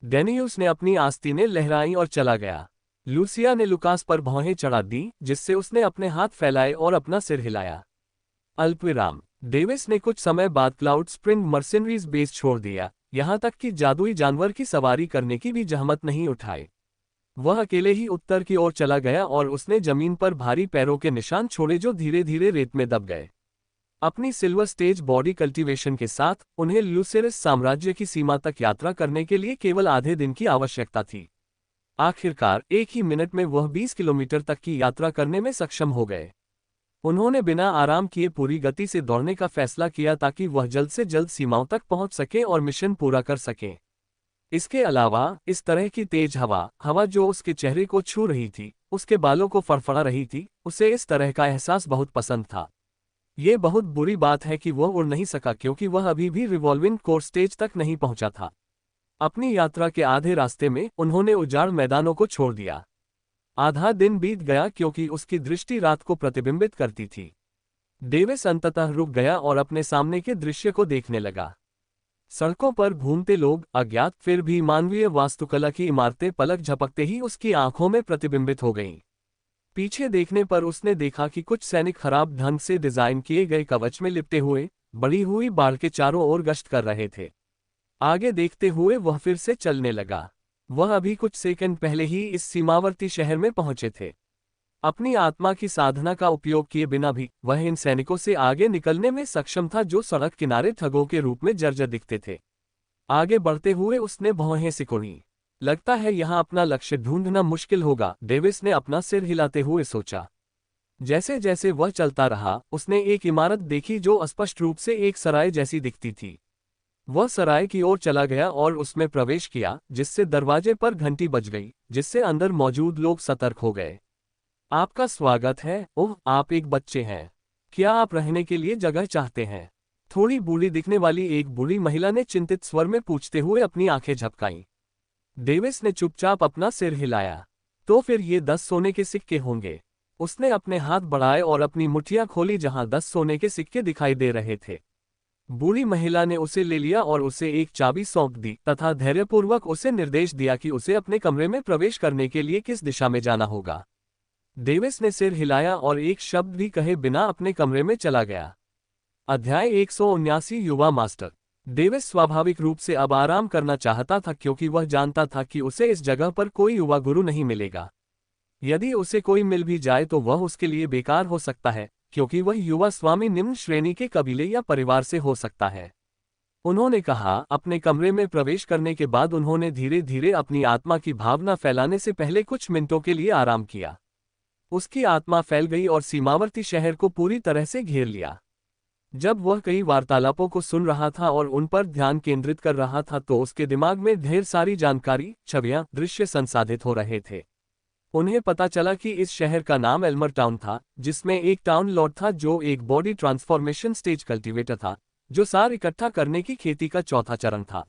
A: डेनियुस ने अपनी आस्तीनें लहराई और चला गया। लूसिया ने लुकास पर भौहें चढ़ा दी, जिससे उसने अपने हाथ फैलाए और अपना सिर हिलाया। अल्पविराम। डेविस ने कुछ समय बाद क्लाउड स्प्रिंग मर्सिनरीज बेस छोड़ दिया, यहां तक कि जादुई जानवर की सवारी करने की भी जहमत नहीं उठाई। वह अकेले ही उत्तर की ओर चला गया और उसने जमीन पर भारी पैरों के निशान छोड़े जो धीरे धीरे रेत में दब गए। अपनी सिल्वर स्टेज बॉडी कल्टीवेशन के साथ उन्हें ल्यूसेरिस साम्राज्य की सीमा तक यात्रा करने के लिए केवल आधे दिन की आवश्यकता थी। आखिरकार एक ही मिनट में वह 20 किलोमीटर तक की यात्रा करने में सक्षम हो गए। उन्होंने बिना आराम किए पूरी गति से दौड़ने का फैसला किया ताकि वह जल्द से जल्द सीमाओं तक पहुंच सके और मिशन पूरा कर सके। इसके अलावा इस तरह की तेज हवा जो उसके चेहरे को छू रही थी, उसके बालों को फड़फड़ा रही थी, उसे इस तरह का एहसास बहुत पसंद था। ये बहुत बुरी बात है कि वह उड़ नहीं सका क्योंकि वह अभी भी रिवॉल्विंग कोर स्टेज तक नहीं पहुंचा था। अपनी यात्रा के आधे रास्ते में उन्होंने उजाड़ मैदानों को छोड़ दिया। आधा दिन बीत गया क्योंकि उसकी दृष्टि रात को प्रतिबिंबित करती थी। डेविस अंततः रुक गया और अपने सामने के दृश्य को देखने लगा। सड़कों पर घूमते लोग, अज्ञात फिर भी मानवीय वास्तुकला की इमारतें पलक झपकते ही उसकी आंखों में प्रतिबिंबित हो गईं। पीछे देखने पर उसने देखा कि कुछ सैनिक खराब ढंग से डिजाइन किए गए कवच में लिपटे हुए बढ़ी हुई बाढ़ के चारों ओर गश्त कर रहे थे। आगे देखते हुए वह फिर से चलने लगा। वह अभी कुछ सेकंड पहले ही इस सीमावर्ती शहर में पहुंचे थे। अपनी आत्मा की साधना का उपयोग किए बिना भी वह इन सैनिकों से आगे निकलने में सक्षम था जो सड़क किनारे ठगों के रूप में जर्जर दिखते थे। आगे बढ़ते हुए उसने भौहें सिकुड़ी। लगता है यहाँ अपना लक्ष्य ढूंढना मुश्किल होगा, डेविस ने अपना सिर हिलाते हुए सोचा। जैसे जैसे वह चलता रहा उसने एक इमारत देखी जो स्पष्ट रूप से एक सराय जैसी दिखती थी। वह सराय की ओर चला गया और उसमें प्रवेश किया, जिससे दरवाजे पर घंटी बज गई, जिससे अंदर मौजूद लोग सतर्क हो गए। आपका स्वागत है। ओह, आप एक बच्चे हैं। क्या आप रहने के लिए जगह चाहते हैं? थोड़ी बूढ़ी दिखने वाली एक बूढ़ी महिला ने चिंतित स्वर में पूछते हुए अपनी आंखें झपकाईं। डेविस ने चुपचाप अपना सिर हिलाया। तो फिर ये 10 सोने के सिक्के होंगे। उसने अपने हाथ बढ़ाए और अपनी मुट्ठियां खोली जहां 10 सोने के सिक्के दिखाई दे रहे थे। बूढ़ी महिला ने उसे ले लिया और उसे एक चाबी सौंप दी तथा धैर्यपूर्वक उसे निर्देश दिया कि उसे अपने कमरे में प्रवेश करने के लिए किस दिशा में जाना होगा। डेविस ने सिर हिलाया और एक शब्द भी कहे बिना अपने कमरे में चला गया। अध्याय 179 युवा मास्टर। डेविस स्वाभाविक रूप से अब आराम करना चाहता था क्योंकि वह जानता था कि उसे इस जगह पर कोई युवा गुरु नहीं मिलेगा। यदि उसे कोई मिल भी जाए तो वह उसके लिए बेकार हो सकता है क्योंकि वह युवा स्वामी निम्न श्रेणी के कबीले या परिवार से हो सकता है। उन्होंने कहा। अपने कमरे में प्रवेश करने के बाद उन्होंने धीरे धीरे अपनी आत्मा की भावना फैलाने से पहले कुछ मिनटों के लिए आराम किया। उसकी आत्मा फैल गई और सीमावर्ती शहर को पूरी तरह से घेर लिया। जब वह कई वार्तालापों को सुन रहा था और उन पर ध्यान केंद्रित कर रहा था तो उसके दिमाग में ढेर सारी जानकारी, छवियां, दृश्य संसाधित हो रहे थे। उन्हें पता चला कि इस शहर का नाम एल्मर टाउन था, जिसमें एक टाउन लॉर्ड था जो एक बॉडी ट्रांसफॉर्मेशन स्टेज कल्टीवेटर था, जो सार इकट्ठा करने की खेती का चौथा चरण था।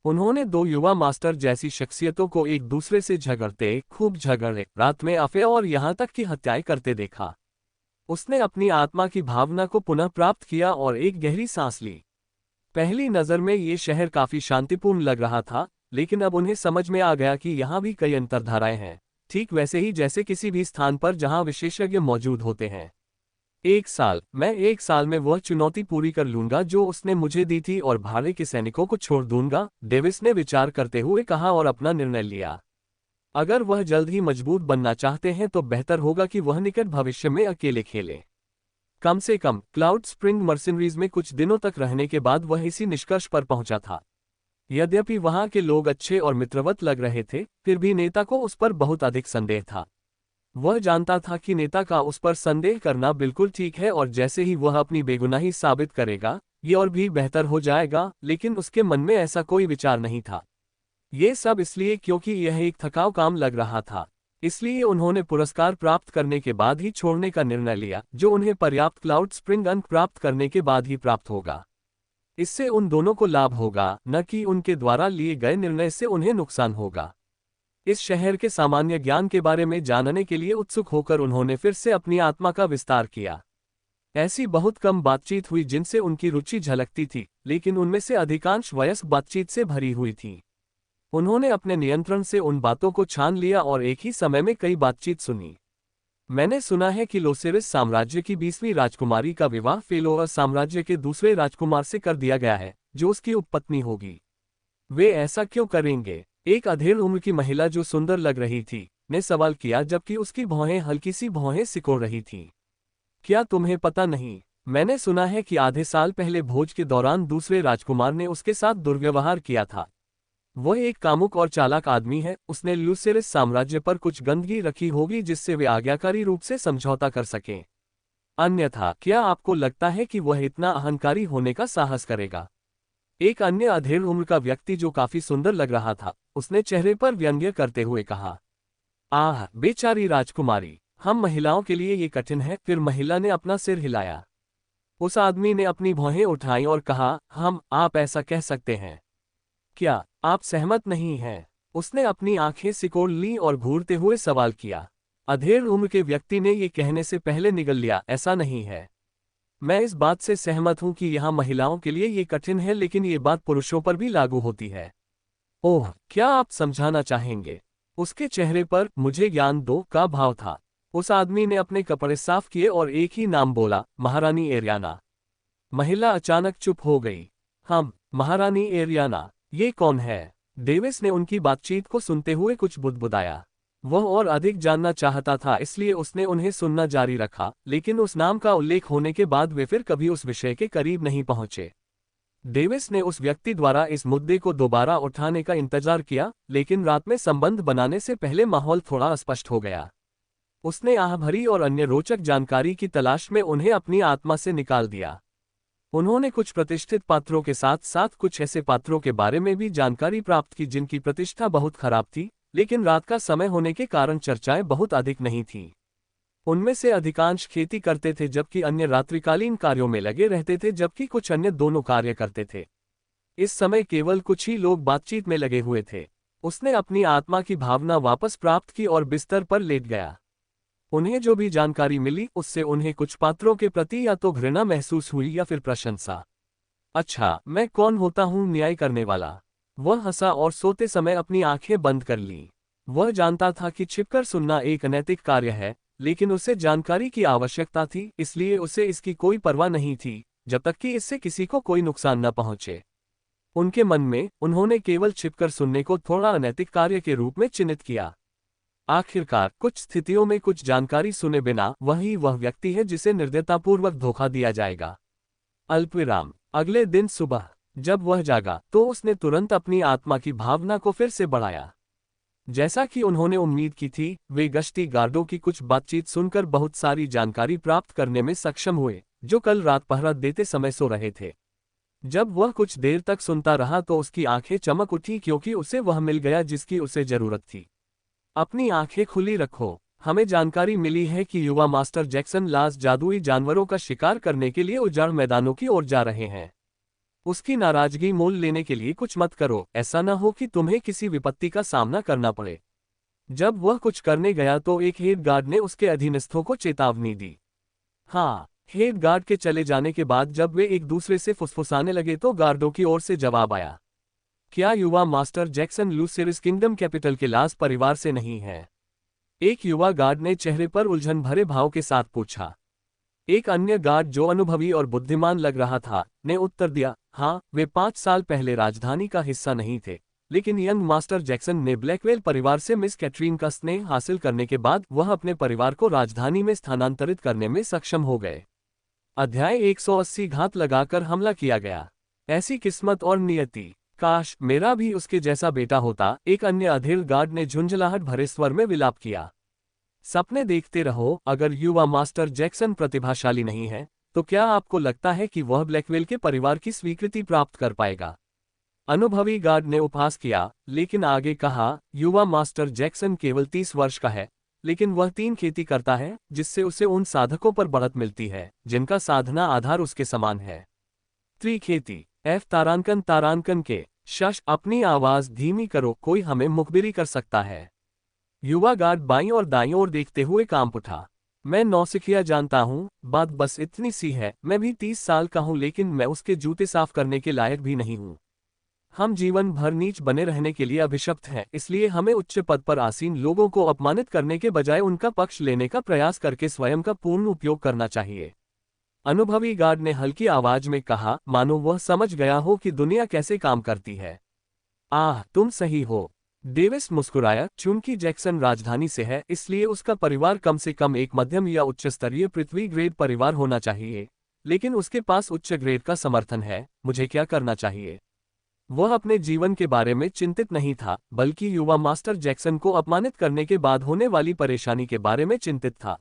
A: उन्होंने 2 युवा मास्टर जैसी शख्सियतों को एक दूसरे से झगड़ते, खूब झगड़े, रात में अफे और यहां तक कि हत्याएं करते देखा। उसने अपनी आत्मा की भावना को पुनः प्राप्त किया और एक गहरी सांस ली। पहली नजर में ये शहर काफी शांतिपूर्ण लग रहा था, लेकिन अब उन्हें समझ में आ गया कि यहाँ भी कई अंतर्धाराएं हैं, ठीक वैसे ही जैसे किसी भी स्थान पर जहां विशेषज्ञ मौजूद होते हैं। मैं 1 साल में वह चुनौती पूरी कर लूंगा जो उसने मुझे दी थी और भाड़े के सैनिकों को छोड़ दूंगा, डेविस ने विचार करते हुए कहा और अपना निर्णय लिया। अगर वह जल्द ही मजबूत बनना चाहते हैं तो बेहतर होगा कि वह निकट भविष्य में अकेले खेले। कम से कम क्लाउड स्प्रिंग मर्सिनरीज में कुछ दिनों तक रहने के बाद वह इसी निष्कर्ष पर पहुंचा था। यद्यपि वहां के लोग अच्छे और मित्रवत लग रहे थे, फिर भी नेता को उस पर बहुत अधिक संदेह था। वह जानता था कि नेता का उस पर संदेह करना बिल्कुल ठीक है और जैसे ही वह अपनी बेगुनाही साबित करेगा, ये और भी बेहतर हो जाएगा, लेकिन उसके मन में ऐसा कोई विचार नहीं था। ये सब इसलिए क्योंकि यह एक थकाऊ काम लग रहा था। इसलिए उन्होंने पुरस्कार प्राप्त करने के बाद ही छोड़ने का निर्णय लिया, जो उन्हें पर्याप्त क्लाउड स्प्रिंग अंक प्राप्त करने के बाद ही प्राप्त होगा। इससे उन दोनों को लाभ होगा, न कि उनके द्वारा लिए गए निर्णय से उन्हें नुकसान होगा। इस शहर के सामान्य ज्ञान के बारे में जानने के लिए उत्सुक होकर उन्होंने फिर से अपनी आत्मा का विस्तार किया। ऐसी बहुत कम बातचीत हुई जिनसे उनकी रुचि झलकती थी, लेकिन उनमें से अधिकांश वयस्क बातचीत से भरी हुई थी। उन्होंने अपने नियंत्रण से उन बातों को छान लिया और एक ही समय में कई बातचीत सुनी। मैंने सुना है कि लोसेरिस साम्राज्य की 20वीं राजकुमारी का विवाह फेलोअर साम्राज्य के दूसरे राजकुमार से कर दिया गया है, जो उसकी उपपत्नी होगी। वे ऐसा क्यों करेंगे? एक अधेड़ उम्र की महिला जो सुंदर लग रही थी, ने सवाल किया, जबकि उसकी भौहें हल्की सी भौहें सिकोड़ रही थीं। क्या तुम्हें पता नहीं? मैंने सुना है कि आधे साल पहले भोज के दौरान दूसरे राजकुमार ने उसके साथ दुर्व्यवहार किया था। वह एक कामुक और चालाक आदमी है। उसने ल्यूसेरिस साम्राज्य पर कुछ गंदगी रखी होगी जिससे वे आज्ञाकारी रूप से समझौता कर सकें। अन्यथा क्या आपको लगता है कि वह इतना अहंकारी होने का साहस करेगा? एक अन्य अधेड़ उम्र का व्यक्ति जो काफी सुंदर लग रहा था, उसने चेहरे पर व्यंग्य करते हुए कहा, आह बेचारी राजकुमारी, हम महिलाओं के लिए ये कठिन है। फिर महिला ने अपना सिर हिलाया। उस आदमी ने अपनी भौहें उठाई और कहा, आप ऐसा कह सकते हैं। क्या आप सहमत नहीं हैं? उसने अपनी आंखें सिकोड़ लीं और घूरते हुए सवाल किया। अधेड़ उम्र के व्यक्ति ने ये कहने से पहले निगल लिया, ऐसा नहीं है। मैं इस बात से सहमत हूं कि यहाँ महिलाओं के लिए ये कठिन है, लेकिन ये बात पुरुषों पर भी लागू होती है। ओह, क्या आप समझाना चाहेंगे? उसके चेहरे पर मुझे ज्ञान दो का भाव था। उस आदमी ने अपने कपड़े साफ किए और एक ही नाम बोला, महारानी एरियाना। महिला अचानक चुप हो गई। महारानी एरियाना, ये कौन है? डेविस ने उनकी बातचीत को सुनते हुए कुछ बुदबुदाया। वह और अधिक जानना चाहता था, इसलिए उसने उन्हें सुनना जारी रखा, लेकिन उस नाम का उल्लेख होने के बाद वे फिर कभी उस विषय के करीब नहीं पहुंचे। डेविस ने उस व्यक्ति द्वारा इस मुद्दे को दोबारा उठाने का इंतजार किया, लेकिन रात में संबंध बनाने से पहले माहौल थोड़ा अस्पष्ट हो गया। उसने आह भरी और अन्य रोचक जानकारी की तलाश में उन्हें अपनी आत्मा से निकाल दिया। उन्होंने कुछ प्रतिष्ठित पात्रों के साथ साथ कुछ ऐसे पात्रों के बारे में भी जानकारी प्राप्त की जिनकी प्रतिष्ठा बहुत खराब थी, लेकिन रात का समय होने के कारण चर्चाएं बहुत अधिक नहीं थीं। उनमें से अधिकांश खेती करते थे, जबकि अन्य रात्रिकालीन कार्यों में लगे रहते थे, जबकि कुछ अन्य दोनों कार्य करते थे। इस समय केवल कुछ ही लोग बातचीत में लगे हुए थे। उसने अपनी आत्मा की भावना वापस प्राप्त की और बिस्तर पर लेट गया। उन्हें जो भी जानकारी मिली उससे उन्हें कुछ पात्रों के प्रति या तो घृणा महसूस हुई या फिर प्रशंसा। अच्छा, मैं कौन होता हूँ न्याय करने वाला? वह हंसा और सोते समय अपनी आंखें बंद कर लीं। वह जानता था कि छिपकर सुनना एक अनैतिक कार्य है, लेकिन उसे जानकारी की आवश्यकता थी, इसलिए उसे इसकी कोई परवाह नहीं थी, जब तक कि इससे किसी को कोई नुकसान न पहुंचे। उनके मन में उन्होंने केवल छिपकर सुनने को थोड़ा अनैतिक कार्य के रूप में चिन्हित किया। आखिरकार कुछ स्थितियों में कुछ जानकारी सुने बिना वही वह व्यक्ति है जिसे निर्दयतापूर्वक धोखा दिया जाएगा। अल्पविराम। अगले दिन सुबह जब वह जागा तो उसने तुरंत अपनी आत्मा की भावना को फिर से बढ़ाया। जैसा कि उन्होंने उम्मीद की थी, वे गश्ती गार्डों की कुछ बातचीत सुनकर बहुत सारी जानकारी प्राप्त करने में सक्षम हुए, जो कल रात पहरा देते समय सो रहे थे। जब वह कुछ देर तक सुनता रहा तो उसकी आंखें चमक उठी, क्योंकि उसे वह मिल गया जिसकी उसे जरूरत थी। अपनी आंखें खुली रखो। हमें जानकारी मिली है कि युवा मास्टर जैक्सन लास जादुई जानवरों का शिकार करने के लिए उजाड़ मैदानों की ओर जा रहे हैं। उसकी नाराजगी मोल लेने के लिए कुछ मत करो, ऐसा न हो कि तुम्हें किसी विपत्ति का सामना करना पड़े। जब वह कुछ करने गया तो एक हेड गार्ड ने उसके अधीनस्थों को चेतावनी दी। हेड गार्ड के चले जाने के बाद जब वे एक दूसरे से फुसफुसाने लगे तो गार्डों की ओर से जवाब आया, क्या युवा मास्टर जैक्सन ल्यूसेरिस किंगडम कैपिटल के लास परिवार से नहीं है? एक युवा गार्ड ने चेहरे पर उलझन भरे भाव के साथ पूछा। एक अन्य गार्ड जो अनुभवी और बुद्धिमान लग रहा था, ने उत्तर दिया, हाँ, वे 5 साल पहले राजधानी का हिस्सा नहीं थे, लेकिन यंग मास्टर जैक्सन ने ब्लैकवेल परिवार से मिस कैटरीन का स्नेह हासिल करने के बाद वह अपने परिवार को राजधानी में स्थानांतरित करने में सक्षम हो गए। अध्याय 180 घात लगाकर हमला किया गया। ऐसी किस्मत और नियति, काश मेरा भी उसके जैसा बेटा होता, एक अन्य अधेड़ गार्ड ने झुंझलाहट भरे स्वर में विलाप किया। सपने देखते रहो। अगर युवा मास्टर जैक्सन प्रतिभाशाली नहीं है, तो क्या आपको लगता है कि वह ब्लैकवेल के परिवार की स्वीकृति प्राप्त कर पाएगा? अनुभवी गार्ड ने उपहास किया, लेकिन आगे कहा, युवा मास्टर जैक्सन केवल 30 वर्ष का है, लेकिन वह 3 खेती करता है, जिससे उसे उन साधकों पर बढ़त मिलती है जिनका साधना आधार उसके समान है। खेती एफ तारांकन तारांकन के शश अपनी आवाज धीमी करो, कोई हमें मुखबिरी कर सकता है। युवा गार्ड बाईं और दाईं ओर देखते हुए कांप उठा। मैं नौसिखिया जानता हूँ, बात बस इतनी सी है, मैं भी 30 साल का हूँ, लेकिन मैं उसके जूते साफ करने के लायक भी नहीं हूँ। हम जीवन भर नीच बने रहने के लिए अभिशप्त हैं, इसलिए हमें उच्च पद पर आसीन लोगों को अपमानित करने के बजाय उनका पक्ष लेने का प्रयास करके स्वयं का पूर्ण उपयोग करना चाहिए। अनुभवी गार्ड ने हल्की आवाज में कहा, मानो वह समझ गया हो कि दुनिया कैसे काम करती है। तुम सही हो। डेविस मुस्कुराया, चूंकि जैक्सन राजधानी से है, इसलिए उसका परिवार कम से कम एक मध्यम या उच्च स्तरीय पृथ्वी ग्रेड परिवार होना चाहिए, लेकिन उसके पास उच्च ग्रेड का समर्थन है। मुझे क्या करना चाहिए? वह अपने जीवन के बारे में चिंतित नहीं था, बल्कि युवा मास्टर जैक्सन को अपमानित करने के बाद होने वाली परेशानी के बारे में चिंतित था।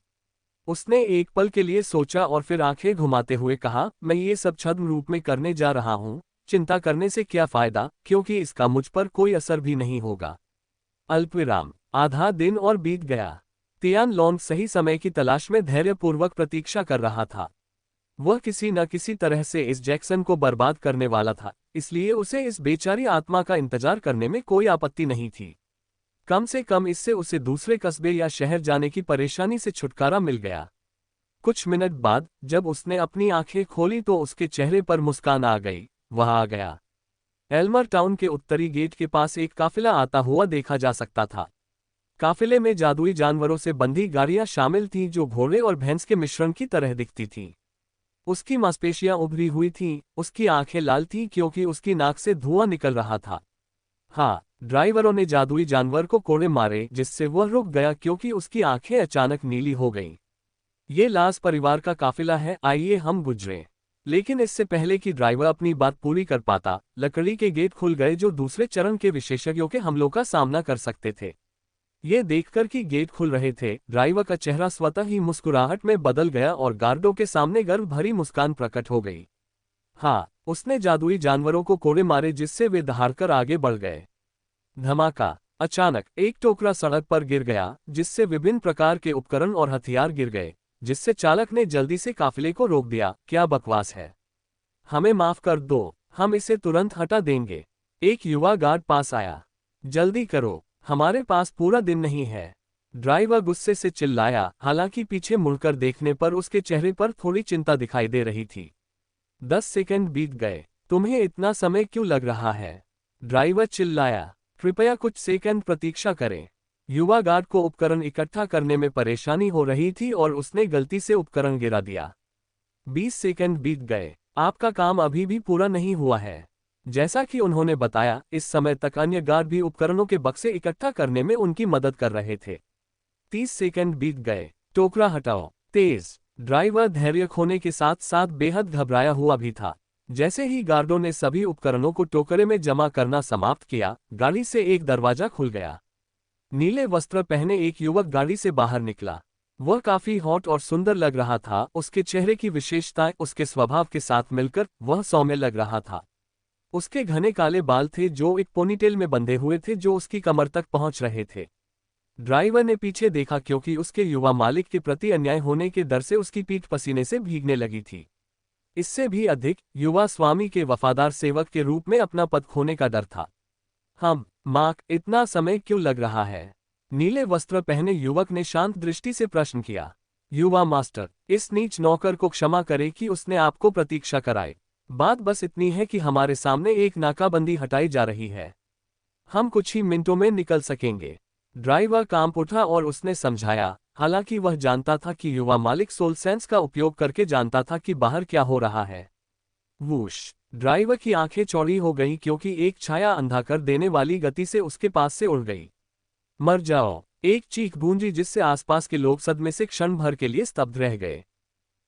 A: उसने एक पल के लिए सोचा और फिर आंखें घुमाते हुए कहा, मैं ये सब छद्म रूप में करने जा रहा हूँ। चिंता करने से क्या फायदा, क्योंकि इसका मुझ पर कोई असर भी नहीं होगा। अल्पविराम। आधा दिन और बीत गया। तियान लॉन्ग सही समय की तलाश में धैर्यपूर्वक प्रतीक्षा कर रहा था। वह किसी न किसी तरह से इस जैक्सन को बर्बाद करने वाला था, इसलिए उसे इस बेचारी आत्मा का इंतजार करने में कोई आपत्ति नहीं थी। कम से कम इससे उसे दूसरे कस्बे या शहर जाने की परेशानी से छुटकारा मिल गया। कुछ मिनट बाद जब उसने अपनी आंखें खोली तो उसके चेहरे पर मुस्कान आ गई। वह आ गया। एल्मर टाउन के उत्तरी गेट के पास एक काफिला आता हुआ देखा जा सकता था। काफिले में जादुई जानवरों से बंधी गाड़ियां शामिल थीं जो घोड़े और भैंस के मिश्रण की तरह दिखती थीं। उसकी मांसपेशियां उभरी हुई थीं, उसकी आंखें लाल थीं क्योंकि उसकी नाक से धुआं निकल रहा था। ड्राइवरों ने जादुई जानवर को कोड़े मारे, जिससे वह रुक गया क्योंकि उसकी आंखें अचानक नीली हो गईं। ये लास परिवार का काफिला है, आइए हम गुजरें। लेकिन इससे पहले कि ड्राइवर अपनी बात पूरी कर पाता, लकड़ी के गेट खुल गए जो दूसरे चरण के विशेषज्ञों के हमलों का सामना कर सकते थे। ये देखकर कि गेट खुल रहे थे, ड्राइवर का चेहरा स्वतः ही मुस्कुराहट में बदल गया और गार्डों के सामने गर्व भरी मुस्कान प्रकट हो गई। उसने जादुई जानवरों को कोड़े मारे जिससे वे दहाड़कर आगे बढ़ गए। धमाका। अचानक एक टोकरा सड़क पर गिर गया, जिससे विभिन्न प्रकार के उपकरण और हथियार गिर गए, जिससे चालक ने जल्दी से काफिले को रोक दिया। क्या बकवास है! हमें माफ कर दो, हम इसे तुरंत हटा देंगे। एक युवा गार्ड पास आया। जल्दी करो, हमारे पास पूरा दिन नहीं है। ड्राइवर गुस्से से चिल्लाया, हालांकि पीछे मुड़कर देखने पर उसके चेहरे पर थोड़ी चिंता दिखाई दे रही थी। 10 सेकंड बीत गए। तुम्हें इतना समय क्यों लग रहा है? ड्राइवर चिल्लाया। कृपया कुछ सेकंड प्रतीक्षा करें। युवा गार्ड को उपकरण इकट्ठा करने में परेशानी हो रही थी और उसने गलती से उपकरण गिरा दिया। 20 सेकंड बीत गए। आपका काम अभी भी पूरा नहीं हुआ है। जैसा कि उन्होंने बताया, इस समय तक अन्य गार्ड भी उपकरणों के बक्से इकट्ठा करने में उनकी मदद कर रहे थे। 30 सेकंड बीत गए। टोकरा हटाओ, तेज। ड्राइवर धैर्य खोने के साथ साथ बेहद घबराया हुआ भी था। जैसे ही गार्डों ने सभी उपकरणों को टोकरे में जमा करना समाप्त किया, गाड़ी से एक दरवाजा खुल गया। नीले वस्त्र पहने एक युवक गाड़ी से बाहर निकला। वह काफी हॉट और सुंदर लग रहा था। उसके चेहरे की विशेषताएं उसके स्वभाव के साथ मिलकर वह सौम्य लग रहा था। उसके घने काले बाल थे जो एक पोनीटेल में बंधे हुए थे जो उसकी कमर तक पहुंच रहे थे। ड्राइवर ने पीछे देखा क्योंकि उसके युवा मालिक के प्रति अन्याय होने के डर से उसकी पीठ पसीने से भीगने लगी थी। इससे भी अधिक, युवा स्वामी के वफादार सेवक के रूप में अपना पद खोने का डर था। मार्क, इतना समय क्यों लग रहा है? नीले वस्त्र पहने युवक ने शांत दृष्टि से प्रश्न किया। युवा मास्टर, इस नीच नौकर को क्षमा करें कि उसने आपको प्रतीक्षा कराई। बात बस इतनी है कि हमारे सामने एक नाकाबंदी हटाई जा रही है। हम कुछ ही मिनटों में निकल सकेंगे। ड्राइवर कांप उठा और उसने समझाया, हालांकि वह जानता था कि युवा मालिक सोल सेंस का उपयोग करके जानता था कि बाहर क्या हो रहा है। वूश! ड्राइवर की आंखें चौड़ी हो गईं क्योंकि एक छाया अंधा कर देने वाली गति से उसके पास से उड़ गई। मर जाओ! एक चीख गूंजी जिससे आसपास के लोग सदमे से क्षण भर के लिए स्तब्ध रह गए।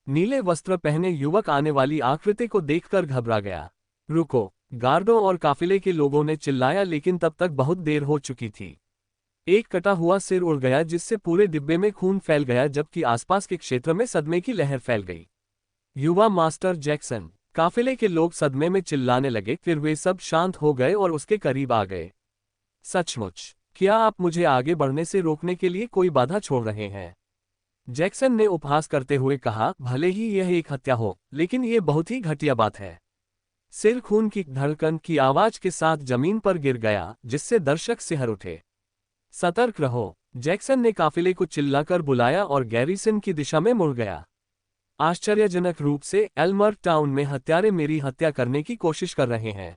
A: नीले वस्त्र पहने युवक आने वाली आकृति को देखकर घबरा गया। रुको! गार्डों और काफिले के लोगों ने चिल्लाया, लेकिन तब तक बहुत देर हो चुकी थी। एक कटा हुआ सिर उड़ गया जिससे पूरे डिब्बे में खून फैल गया, जबकि आसपास के क्षेत्र में सदमे की लहर फैल गई। युवा मास्टर जैक्सन! काफिले के लोग सदमे में चिल्लाने लगे, फिर वे सब शांत हो गए और उसके करीब आ गए। सचमुच, क्या आप मुझे आगे बढ़ने से रोकने के लिए कोई बाधा छोड़ रहे हैं? जैक्सन ने उपहास करते हुए कहा, भले ही यह एक हत्या हो, लेकिन यह बहुत ही घटिया बात है। सिर खून की धड़कन की आवाज के साथ जमीन पर गिर गया, जिससे दर्शक सिहर उठे। सतर्क रहो, जैक्सन ने काफिले को चिल्लाकर बुलाया और गैरिसन की दिशा में मुड़ गया। आश्चर्यजनक रूप से एल्मर टाउन में हत्यारे मेरी हत्या करने की कोशिश कर रहे हैं।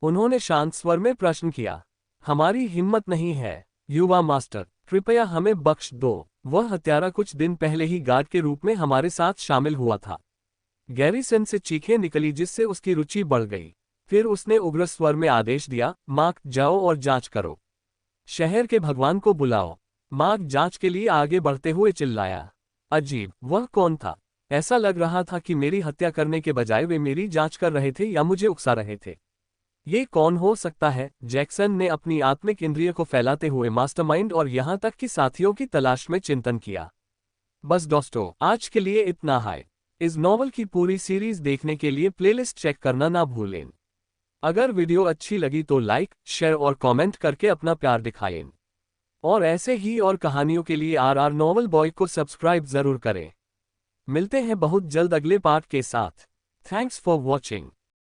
A: उन्होंने शांत स्वर में प्रश्न किया। हमारी हिम्मत नहीं है, युवा मास्टर, कृपया हमें बख्श दो। वह हत्यारा कुछ दिन पहले ही गार्ड के रूप में हमारे साथ शामिल हुआ था। गैरिसन से चीखें निकली, जिससे उसकी रुचि बढ़ गई। फिर उसने उग्र स्वर में आदेश दिया, मार्क, जाओ और जांच करो। शहर के भगवान को बुलाओ। मार्क जांच के लिए आगे बढ़ते हुए चिल्लाया। अजीब, वह कौन था? ऐसा लग रहा था कि मेरी हत्या करने के बजाय वे मेरी जांच कर रहे थे या मुझे उकसा रहे थे। ये कौन हो सकता है? जैक्सन ने अपनी आत्मिक इंद्रिय को फैलाते हुए मास्टरमाइंड और यहां तक कि साथियों की तलाश में चिंतन किया। बस दोस्तों, आज के लिए इतना है। इस नॉवल की पूरी सीरीज देखने के लिए प्लेलिस्ट चेक करना ना भूलें। अगर वीडियो अच्छी लगी तो लाइक, शेयर और कमेंट करके अपना प्यार दिखाएं। और ऐसे ही और कहानियों के लिए आर नॉवल बॉय को सब्सक्राइब जरूर करें। मिलते हैं बहुत जल्द अगले पार्ट के साथ। Thanks for watching.